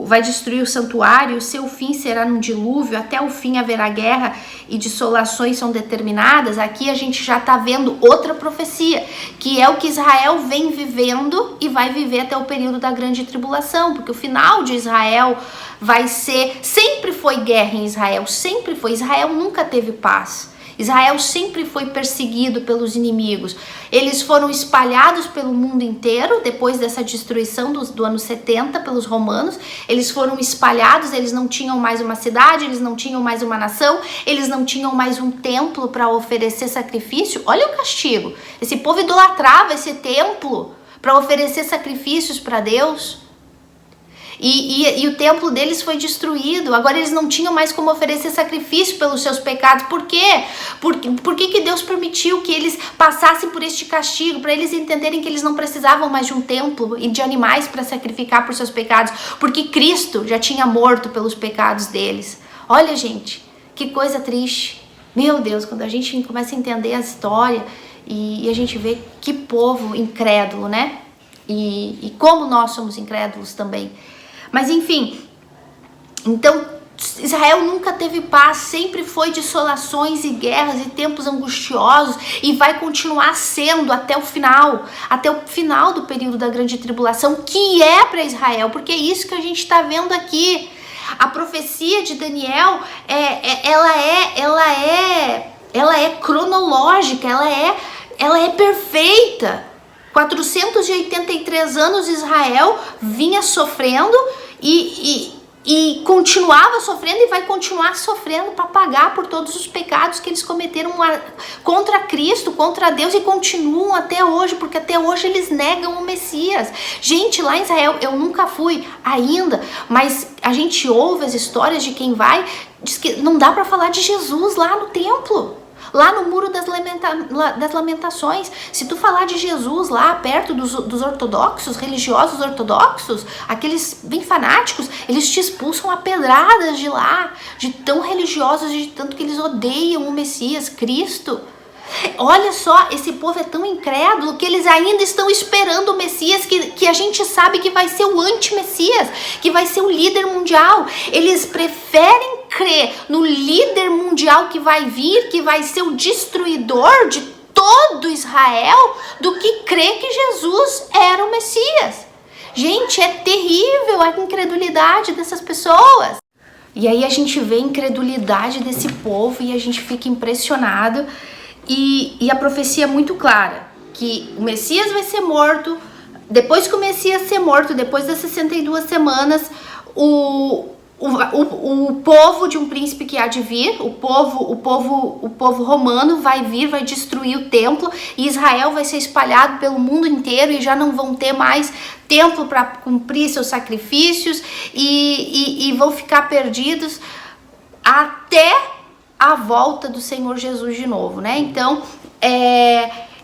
vai destruir o santuário, o seu fim será num dilúvio, até o fim haverá guerra e dissolações são determinadas. Aqui a gente já tá vendo outra profecia, que é o que Israel vem vivendo e vai viver até o período da grande tribulação, porque o final de Israel vai ser, sempre foi guerra em Israel, sempre foi, Israel nunca teve paz. Israel sempre foi perseguido pelos inimigos. Eles foram espalhados pelo mundo inteiro depois dessa destruição do ano 70 pelos romanos. Eles foram espalhados, eles não tinham mais uma cidade, eles não tinham mais uma nação, eles não tinham mais um templo para oferecer sacrifício. Olha o castigo. Esse povo idolatrava esse templo para oferecer sacrifícios para Deus. E o templo deles foi destruído. Agora eles não tinham mais como oferecer sacrifício pelos seus pecados. Por quê? Por que Deus permitiu que eles passassem por este castigo? Para eles entenderem que eles não precisavam mais de um templo e de animais para sacrificar por seus pecados. Porque Cristo já tinha morto pelos pecados deles. Olha, gente, que coisa triste. Meu Deus, quando a gente começa a entender a história e a gente vê que povo incrédulo, né? E como nós somos incrédulos também. Mas enfim, então Israel nunca teve paz, sempre foi dissolações e guerras e tempos angustiosos e vai continuar sendo até o final do período da grande tribulação, que é para Israel, porque é isso que a gente está vendo aqui. A profecia de Daniel, ela é cronológica, ela é perfeita. 483 anos Israel vinha sofrendo e continuava sofrendo e vai continuar sofrendo para pagar por todos os pecados que eles cometeram contra Cristo, contra Deus, e continuam até hoje, porque até hoje eles negam o Messias. Gente, lá em Israel, eu nunca fui ainda, mas a gente ouve as histórias de quem vai, diz que não dá para falar de Jesus lá no templo. Lá no Muro das Lamentações, se tu falar de Jesus lá perto dos ortodoxos, religiosos ortodoxos, aqueles bem fanáticos, eles te expulsam a pedradas de lá, de tão religiosos, de tanto que eles odeiam o Messias, Cristo. Olha só, esse povo é tão incrédulo que eles ainda estão esperando o Messias, que a gente sabe que vai ser o anti-Messias, que vai ser o líder mundial. Eles preferem crer no líder mundial que vai vir, que vai ser o destruidor de todo Israel, do que crer que Jesus era o Messias. Gente, é terrível a incredulidade dessas pessoas. E aí a gente vê a incredulidade desse povo e a gente fica impressionado. E a profecia é muito clara, que o Messias vai ser morto. Depois que o Messias ser morto, depois das 62 semanas, o povo de um príncipe que há de vir, o povo romano vai vir, vai destruir o templo, e Israel vai ser espalhado pelo mundo inteiro e já não vão ter mais templo para cumprir seus sacrifícios e vão ficar perdidos até a volta do Senhor Jesus de novo, né? Então,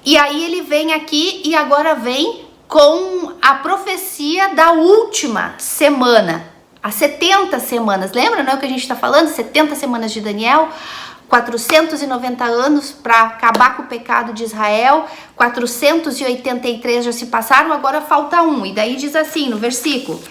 e aí ele vem aqui e agora vem com a profecia da última semana, as 70 semanas, lembra, não é o que a gente está falando? 70 semanas de Daniel, 490 anos para acabar com o pecado de Israel, 483 já se passaram, agora falta um, e daí diz assim no versículo: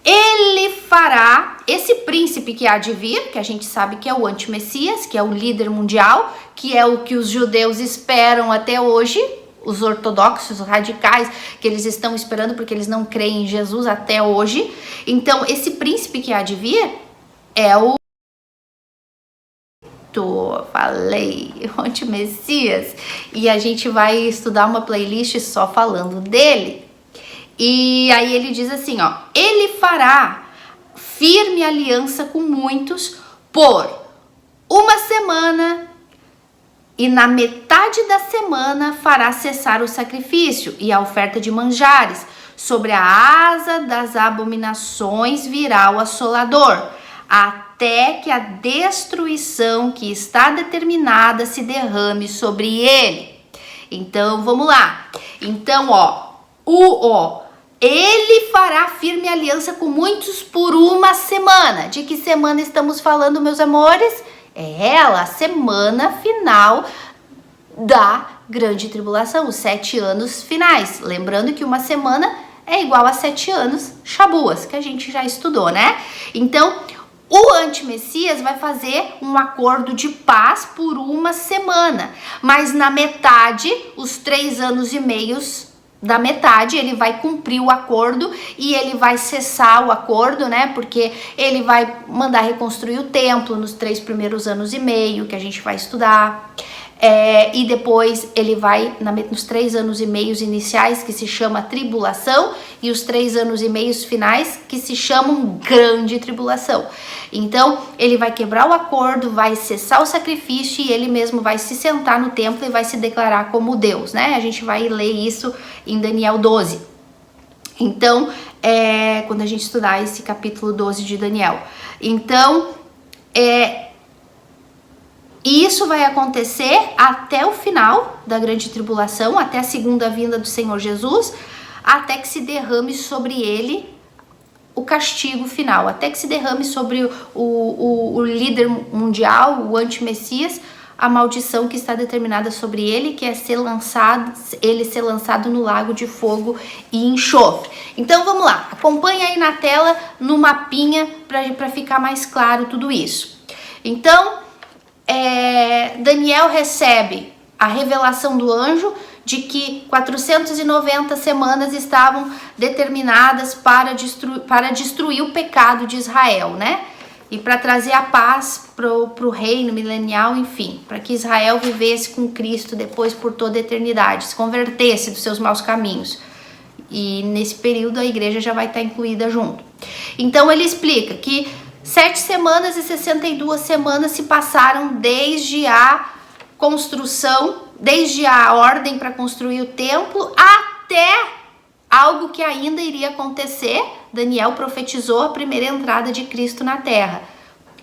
ele fará, esse príncipe que há de vir, que a gente sabe que é o anti-Messias, que é o líder mundial, que é o que os judeus esperam até hoje, os ortodoxos, os radicais, que eles estão esperando porque eles não creem em Jesus até hoje. Então, esse príncipe que há de vir é o... Falei, o anti-Messias. E a gente vai estudar uma playlist só falando dele. E aí ele diz assim, ó: ele fará firme aliança com muitos por uma semana, e na metade da semana fará cessar o sacrifício e a oferta de manjares. Sobre a asa das abominações virá o assolador, até que a destruição que está determinada se derrame sobre ele. Então, vamos lá. Então, ele fará firme aliança com muitos por uma semana. De que semana estamos falando, meus amores? É ela, a semana final da grande tribulação, os 7 anos finais. Lembrando que uma semana é igual a 7 anos Shabuas, que a gente já estudou, né? Então, o antimessias vai fazer um acordo de paz por uma semana, mas na metade, os 3 anos e meios da metade, ele vai cumprir o acordo e ele vai cessar o acordo, né? Porque ele vai mandar reconstruir o templo nos 3 primeiros anos e meio, que a gente vai estudar. E depois ele vai nos 3 anos e meios iniciais, que se chama tribulação, e os 3 anos e meios finais, que se chamam grande tribulação. Então ele vai quebrar o acordo, vai cessar o sacrifício e ele mesmo vai se sentar no templo e vai se declarar como Deus, né? A gente vai ler isso em Daniel 12. Então, quando a gente estudar esse capítulo 12 de Daniel. Então, e isso vai acontecer até o final da grande tribulação, até a segunda vinda do Senhor Jesus, até que se derrame sobre ele o castigo final, até que se derrame sobre o líder mundial, o antimessias, a maldição que está determinada sobre ele, que é ser lançado no lago de fogo e enxofre. Então vamos lá, acompanha aí na tela, no mapinha, para ficar mais claro tudo isso. Então, Daniel recebe a revelação do anjo de que 490 semanas estavam determinadas para destruir o pecado de Israel, né? E para trazer a paz pro reino milenial, enfim, para que Israel vivesse com Cristo depois por toda a eternidade, se convertesse dos seus maus caminhos. E nesse período a igreja já vai estar incluída junto. Então ele explica que 7 semanas e 62 semanas se passaram desde a construção, desde a ordem para construir o templo, até algo que ainda iria acontecer. Daniel profetizou a primeira entrada de Cristo na Terra,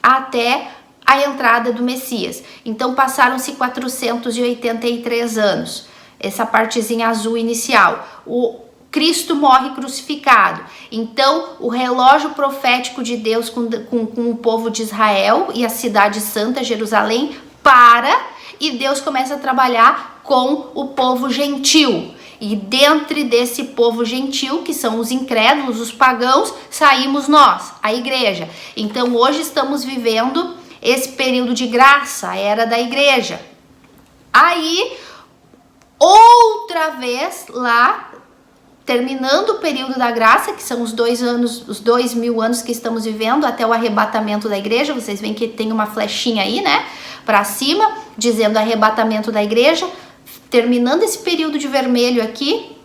até a entrada do Messias. Então passaram-se 483 anos, essa partezinha azul inicial. O Cristo morre crucificado. Então, o relógio profético de Deus com o povo de Israel e a cidade santa, Jerusalém, para, e Deus começa a trabalhar com o povo gentil. E dentro desse povo gentil, que são os incrédulos, os pagãos, saímos nós, a igreja. Então, hoje estamos vivendo esse período de graça, a era da igreja. Aí, outra vez lá, terminando o período da graça, que são os 2000 anos que estamos vivendo até o arrebatamento da igreja. Vocês veem que tem uma flechinha aí, né, para cima, dizendo arrebatamento da igreja. Terminando esse período de vermelho aqui,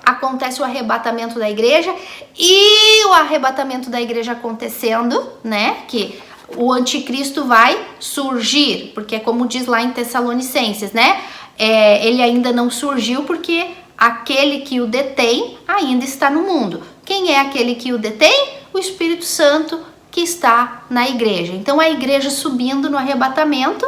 acontece o arrebatamento da igreja. E o arrebatamento da igreja acontecendo, né, que o anticristo vai surgir, porque é como diz lá em Tessalonicenses, né, ele ainda não surgiu porque aquele que o detém ainda está no mundo. Quem é aquele que o detém? O Espírito Santo que está na igreja. Então a igreja subindo no arrebatamento,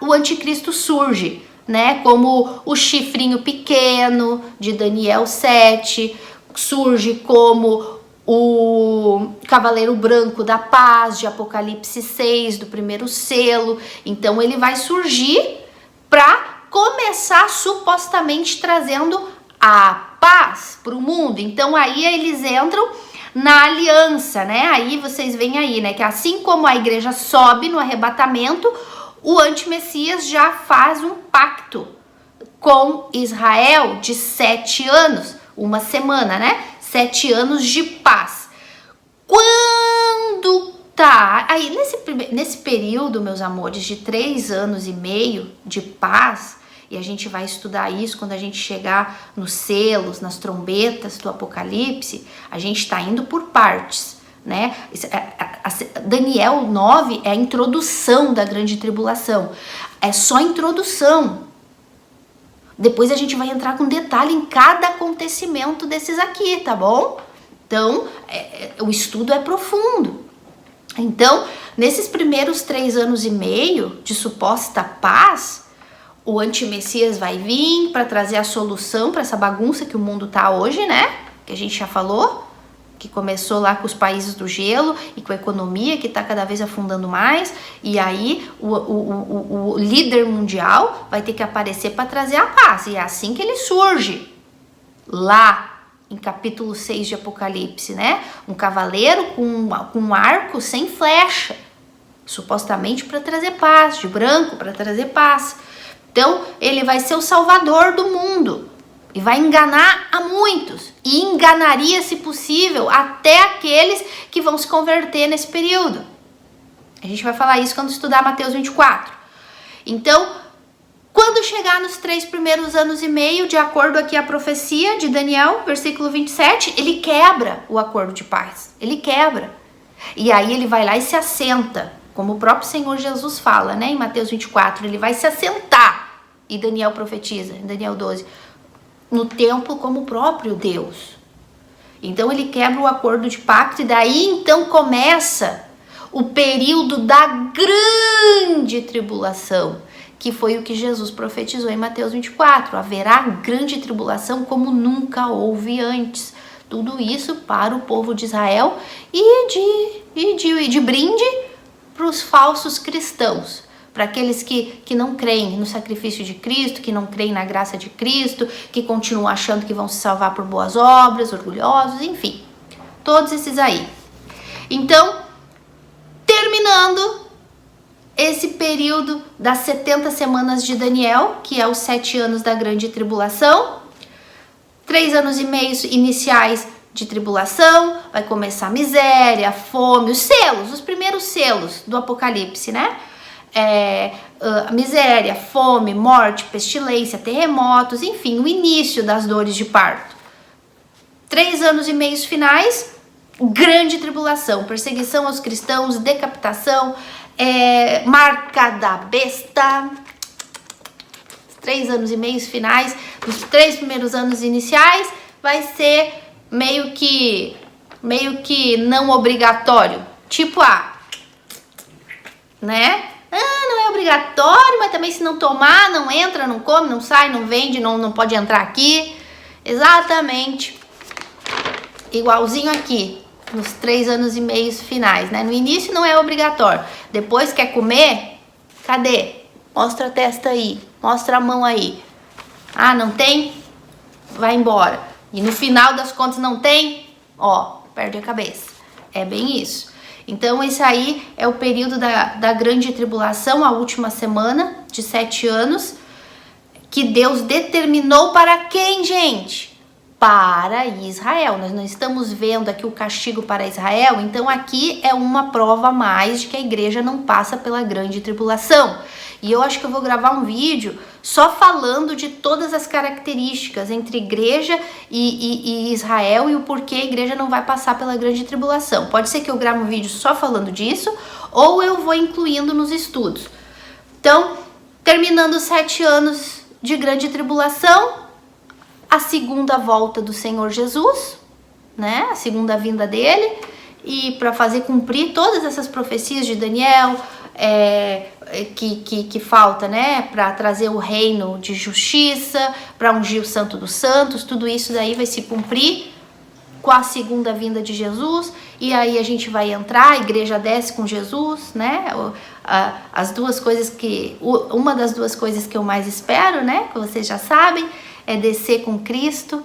o anticristo surge, né? Como o chifrinho pequeno de Daniel 7, surge como o cavaleiro branco da paz de Apocalipse 6, do primeiro selo. Então ele vai surgir para começar supostamente trazendo a paz para o mundo. Então aí eles entram na aliança, né? Aí vocês veem aí, né, que assim como a igreja sobe no arrebatamento, o antimessias já faz um pacto com Israel de 7 anos, uma semana, né? 7 anos de paz. Quando aí nesse período, meus amores, de 3 anos e meio de paz, e a gente vai estudar isso quando a gente chegar nos selos, nas trombetas do Apocalipse, a gente está indo por partes, né? Daniel 9 é a introdução da grande tribulação, é só introdução. Depois a gente vai entrar com detalhe em cada acontecimento desses aqui, tá bom? Então, o estudo é profundo. Então, nesses primeiros 3 anos e meio de suposta paz, o antimessias vai vir para trazer a solução para essa bagunça que o mundo tá hoje, né? Que a gente já falou. que começou lá com os países do gelo e com a economia que está cada vez afundando mais, e aí o líder mundial vai ter que aparecer para trazer a paz, e é assim que ele surge, lá em capítulo 6 de Apocalipse, né? Um cavaleiro com um arco sem flecha, supostamente para trazer paz, de branco para trazer paz. Então ele vai ser o salvador do mundo, e vai enganar a muitos, e enganaria, se possível, até aqueles que vão se converter nesse período. A gente vai falar isso quando estudar Mateus 24. Então, quando chegar nos 3 primeiros anos e meio, de acordo aqui a profecia de Daniel, versículo 27, ele quebra o acordo de paz. Ele quebra. E aí ele vai lá e se assenta, como o próprio Senhor Jesus fala, né, em Mateus 24, ele vai se assentar, e Daniel profetiza, em Daniel 12, no templo como o próprio Deus. Então ele quebra o acordo de pacto, e daí então começa o período da grande tribulação, que foi o que Jesus profetizou em Mateus 24. Haverá grande tribulação como nunca houve antes. Tudo isso para o povo de Israel e de brinde para os falsos cristãos, para aqueles que não creem no sacrifício de Cristo, que não creem na graça de Cristo, que continuam achando que vão se salvar por boas obras, orgulhosos, enfim, todos esses aí. Então, terminando esse período das 70 semanas de Daniel, que é os 7 anos da grande tribulação, 3 anos e meio iniciais de tribulação, vai começar a miséria, a fome, os selos, os primeiros selos do Apocalipse, né? Miséria, fome, morte, pestilência, terremotos, enfim, o início das dores de parto. 3 anos e meio finais, grande tribulação, perseguição aos cristãos, decapitação, marca da besta. 3 anos e meio finais, os 3 primeiros anos iniciais vai ser meio que não obrigatório, tipo né? Não é obrigatório, mas também se não tomar, não entra, não come, não sai, não vende, não pode entrar aqui. Exatamente igualzinho aqui, nos 3 anos e meio finais, né? No início não é obrigatório. Depois quer comer? Cadê? Mostra a testa aí, mostra a mão aí. Ah, não tem? Vai embora. E no final das contas não tem? Ó, perde a cabeça. É bem isso. Então esse aí é o período da grande tribulação, a última semana de 7 anos, que Deus determinou para quem, gente? Para Israel. Nós não estamos vendo aqui o castigo para Israel, então aqui é uma prova a mais de que a igreja não passa pela grande tribulação. E eu acho que eu vou gravar um vídeo só falando de todas as características entre igreja e Israel e o porquê a igreja não vai passar pela grande tribulação. Pode ser que eu grave um vídeo só falando disso, ou eu vou incluindo nos estudos. Então, terminando os 7 anos de grande tribulação, a segunda volta do Senhor Jesus, né? A segunda vinda dele, e para fazer cumprir todas essas profecias de Daniel, que falta, né? Para trazer o reino de justiça, para ungir o Santo dos Santos, tudo isso daí vai se cumprir com a segunda vinda de Jesus, e aí a gente vai entrar, a igreja desce com Jesus, né? As duas coisas uma das duas coisas que eu mais espero, né? Que vocês já sabem, é descer com Cristo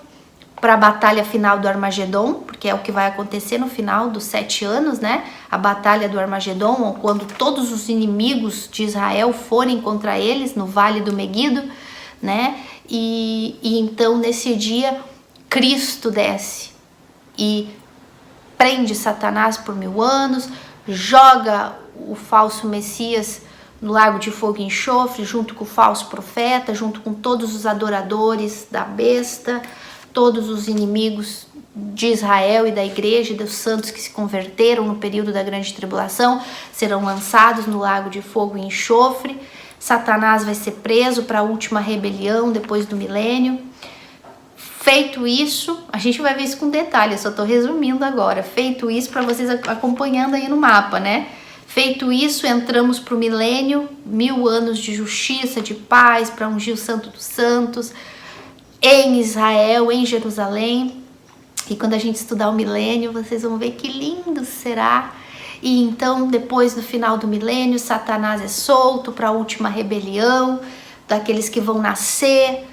para a batalha final do Armagedon, porque é o que vai acontecer no final dos 7 anos, né? A batalha do Armagedon, quando todos os inimigos de Israel forem contra eles no Vale do Meguido, né? E então nesse dia Cristo desce e prende Satanás por 1000 anos, joga o falso Messias no lago de fogo e enxofre, junto com o falso profeta, junto com todos os adoradores da besta, todos os inimigos de Israel e da igreja e dos santos que se converteram no período da grande tribulação serão lançados no lago de fogo e enxofre. Satanás vai ser preso para a última rebelião depois do milênio. Feito isso, a gente vai ver isso com detalhe, eu só estou resumindo agora. Feito isso, para vocês acompanhando aí no mapa, né? Feito isso, entramos para o milênio, 1000 anos de justiça, de paz, para ungir o Santo dos Santos, em Israel, em Jerusalém. E quando a gente estudar o milênio, vocês vão ver que lindo será. E então, depois do final do milênio, Satanás é solto para a última rebelião daqueles que vão nascer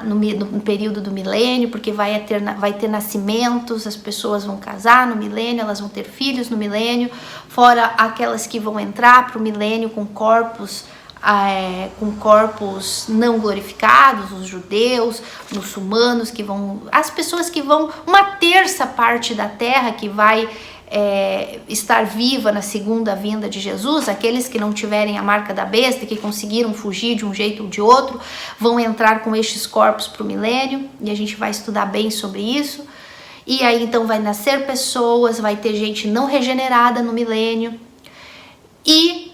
no período do milênio, porque vai ter nascimentos, as pessoas vão casar no milênio, elas vão ter filhos no milênio, fora aquelas que vão entrar para o milênio com corpos não glorificados, os judeus, muçulmanos que vão, as pessoas que vão, uma terça parte da terra que vai estar viva na segunda vinda de Jesus, aqueles que não tiverem a marca da besta, que conseguiram fugir de um jeito ou de outro, vão entrar com estes corpos para o milênio, e a gente vai estudar bem sobre isso. E aí então vai nascer pessoas, vai ter gente não regenerada no milênio, e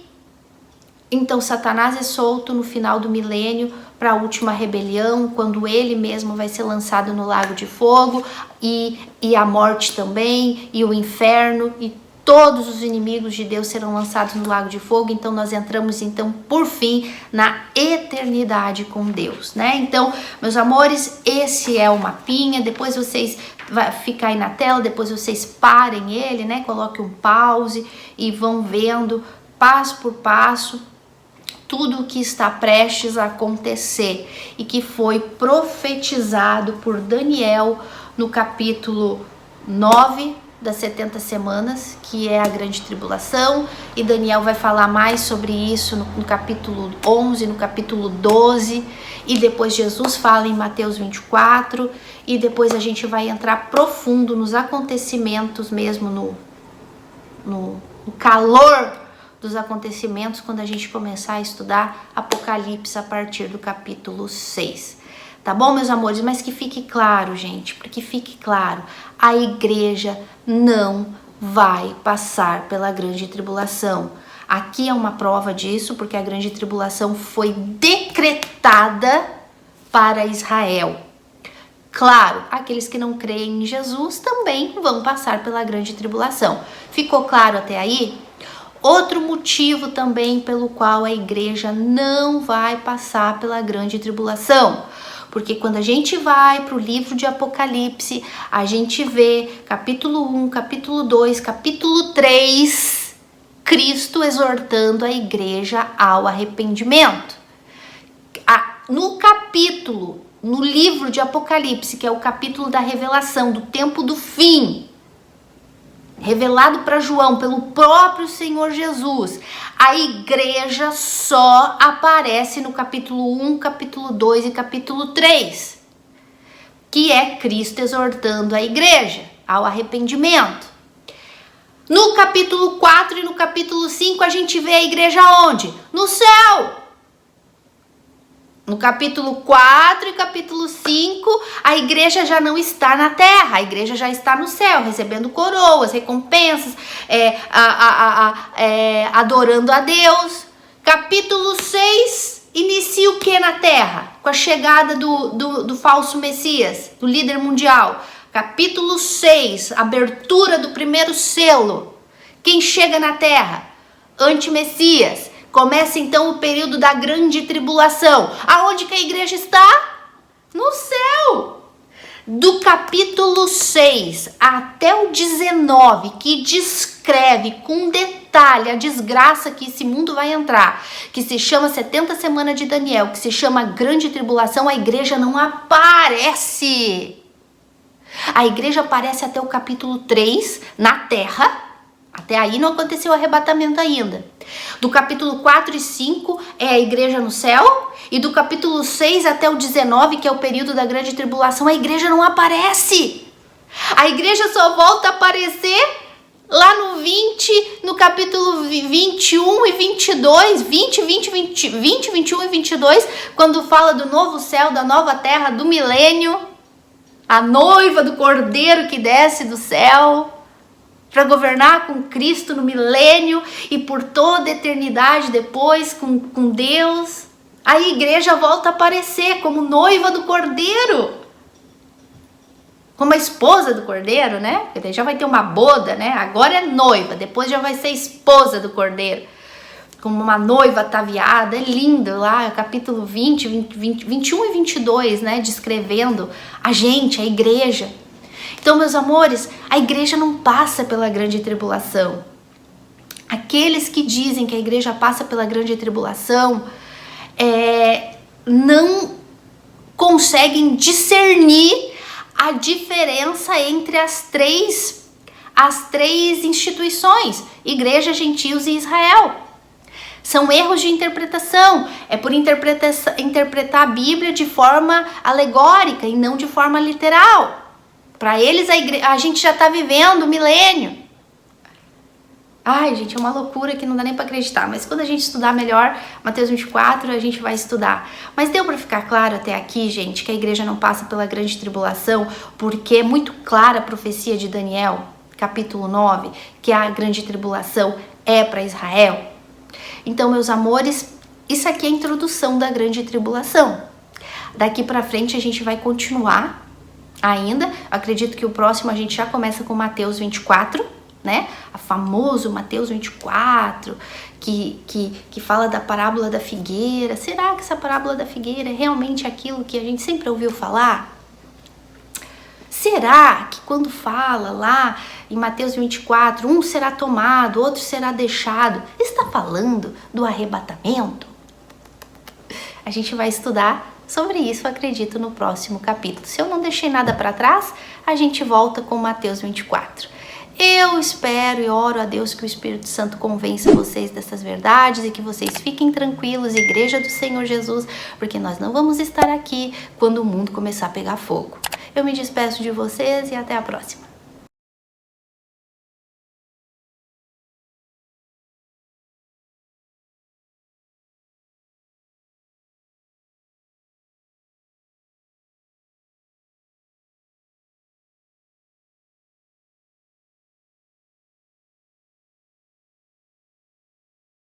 então Satanás é solto no final do milênio para a última rebelião, quando ele mesmo vai ser lançado no lago de fogo, e a morte também, e o inferno, e todos os inimigos de Deus serão lançados no lago de fogo. Então nós entramos então por fim na eternidade com Deus, né? Então, meus amores, esse é o mapinha. Depois vocês vai ficar aí na tela, depois vocês parem ele, né? Coloquem um pause e vão vendo passo por passo tudo o que está prestes a acontecer e que foi profetizado por Daniel no capítulo 9 das 70 semanas, que é a grande tribulação, e Daniel vai falar mais sobre isso no capítulo 11, no capítulo 12, e depois Jesus fala em Mateus 24, e depois a gente vai entrar profundo nos acontecimentos mesmo, no calor dos acontecimentos, quando a gente começar a estudar Apocalipse a partir do capítulo 6. Tá bom, meus amores? Mas que fique claro, gente, porque fique claro, a igreja não vai passar pela grande tribulação. Aqui é uma prova disso, porque a grande tribulação foi decretada para Israel. Claro, aqueles que não creem em Jesus também vão passar pela grande tribulação. Ficou claro até aí? Outro motivo também pelo qual a igreja não vai passar pela grande tribulação, porque quando a gente vai para o livro de Apocalipse, a gente vê capítulo 1, capítulo 2, capítulo 3, Cristo exortando a igreja ao arrependimento. No livro de Apocalipse, que é o capítulo da revelação, do tempo do fim, revelado para João pelo próprio Senhor Jesus, a igreja só aparece no capítulo 1, capítulo 2 e capítulo 3, que é Cristo exortando a igreja ao arrependimento. No capítulo 4 e no capítulo 5 a gente vê a igreja onde? No céu! No capítulo 4 e capítulo 5, a igreja já não está na terra, a igreja já está no céu, recebendo coroas, recompensas, adorando a Deus. Capítulo 6 inicia o que na terra? Com a chegada do falso Messias, do líder mundial. Capítulo 6, abertura do primeiro selo. Quem chega na terra? Anti-Messias. Começa então o período da grande tribulação. Aonde que a igreja está? No céu. Do capítulo 6 até o 19, que descreve com detalhe a desgraça que esse mundo vai entrar, que se chama 70 semanas de Daniel, que se chama grande tribulação, a igreja não aparece. A igreja aparece até o capítulo 3 na terra. Até aí não aconteceu o arrebatamento ainda. Do capítulo 4 e 5 é a igreja no céu. E do capítulo 6 até o 19, que é o período da grande tribulação, a igreja não aparece. A igreja só volta a aparecer lá no 20, no capítulo 21 e 22, 20, 21 e 22, quando fala do novo céu, da nova terra, do milênio, a noiva do cordeiro que desce do céu para governar com Cristo no milênio e por toda a eternidade depois com Deus. A igreja volta a aparecer como noiva do cordeiro, como a esposa do cordeiro, né? Porque daí já vai ter uma boda, né? Agora é noiva, depois já vai ser esposa do cordeiro, como uma noiva ataviada. É lindo lá, capítulo 21 e 22, né? Descrevendo a gente, a igreja. Então, meus amores, a igreja não passa pela grande tribulação. Aqueles que dizem que a igreja passa pela grande tribulação não conseguem discernir a diferença entre as três instituições, igreja, gentios e Israel. São erros de interpretação, é por interpretar a Bíblia de forma alegórica e não de forma literal. Para eles a gente já está vivendo o milênio. Ai, gente, é uma loucura que não dá nem para acreditar, mas quando a gente estudar melhor Mateus 24, a gente vai estudar. Mas deu para ficar claro até aqui, gente, que a igreja não passa pela grande tribulação, porque é muito clara a profecia de Daniel, capítulo 9, que a grande tribulação é para Israel. Então, meus amores, isso aqui é a introdução da grande tribulação. Daqui para frente a gente vai continuar ainda. Acredito que o próximo a gente já começa com Mateus 24, né? A famoso Mateus 24, que fala da parábola da figueira. Será que essa parábola da figueira é realmente aquilo que a gente sempre ouviu falar? Será que quando fala lá em Mateus 24, um será tomado, outro será deixado, está falando do arrebatamento? A gente vai estudar sobre isso, acredito, no próximo capítulo. Se eu não deixei nada para trás, a gente volta com Mateus 24. Eu espero e oro a Deus que o Espírito Santo convença vocês dessas verdades e que vocês fiquem tranquilos, Igreja do Senhor Jesus, porque nós não vamos estar aqui quando o mundo começar a pegar fogo. Eu me despeço de vocês e até a próxima.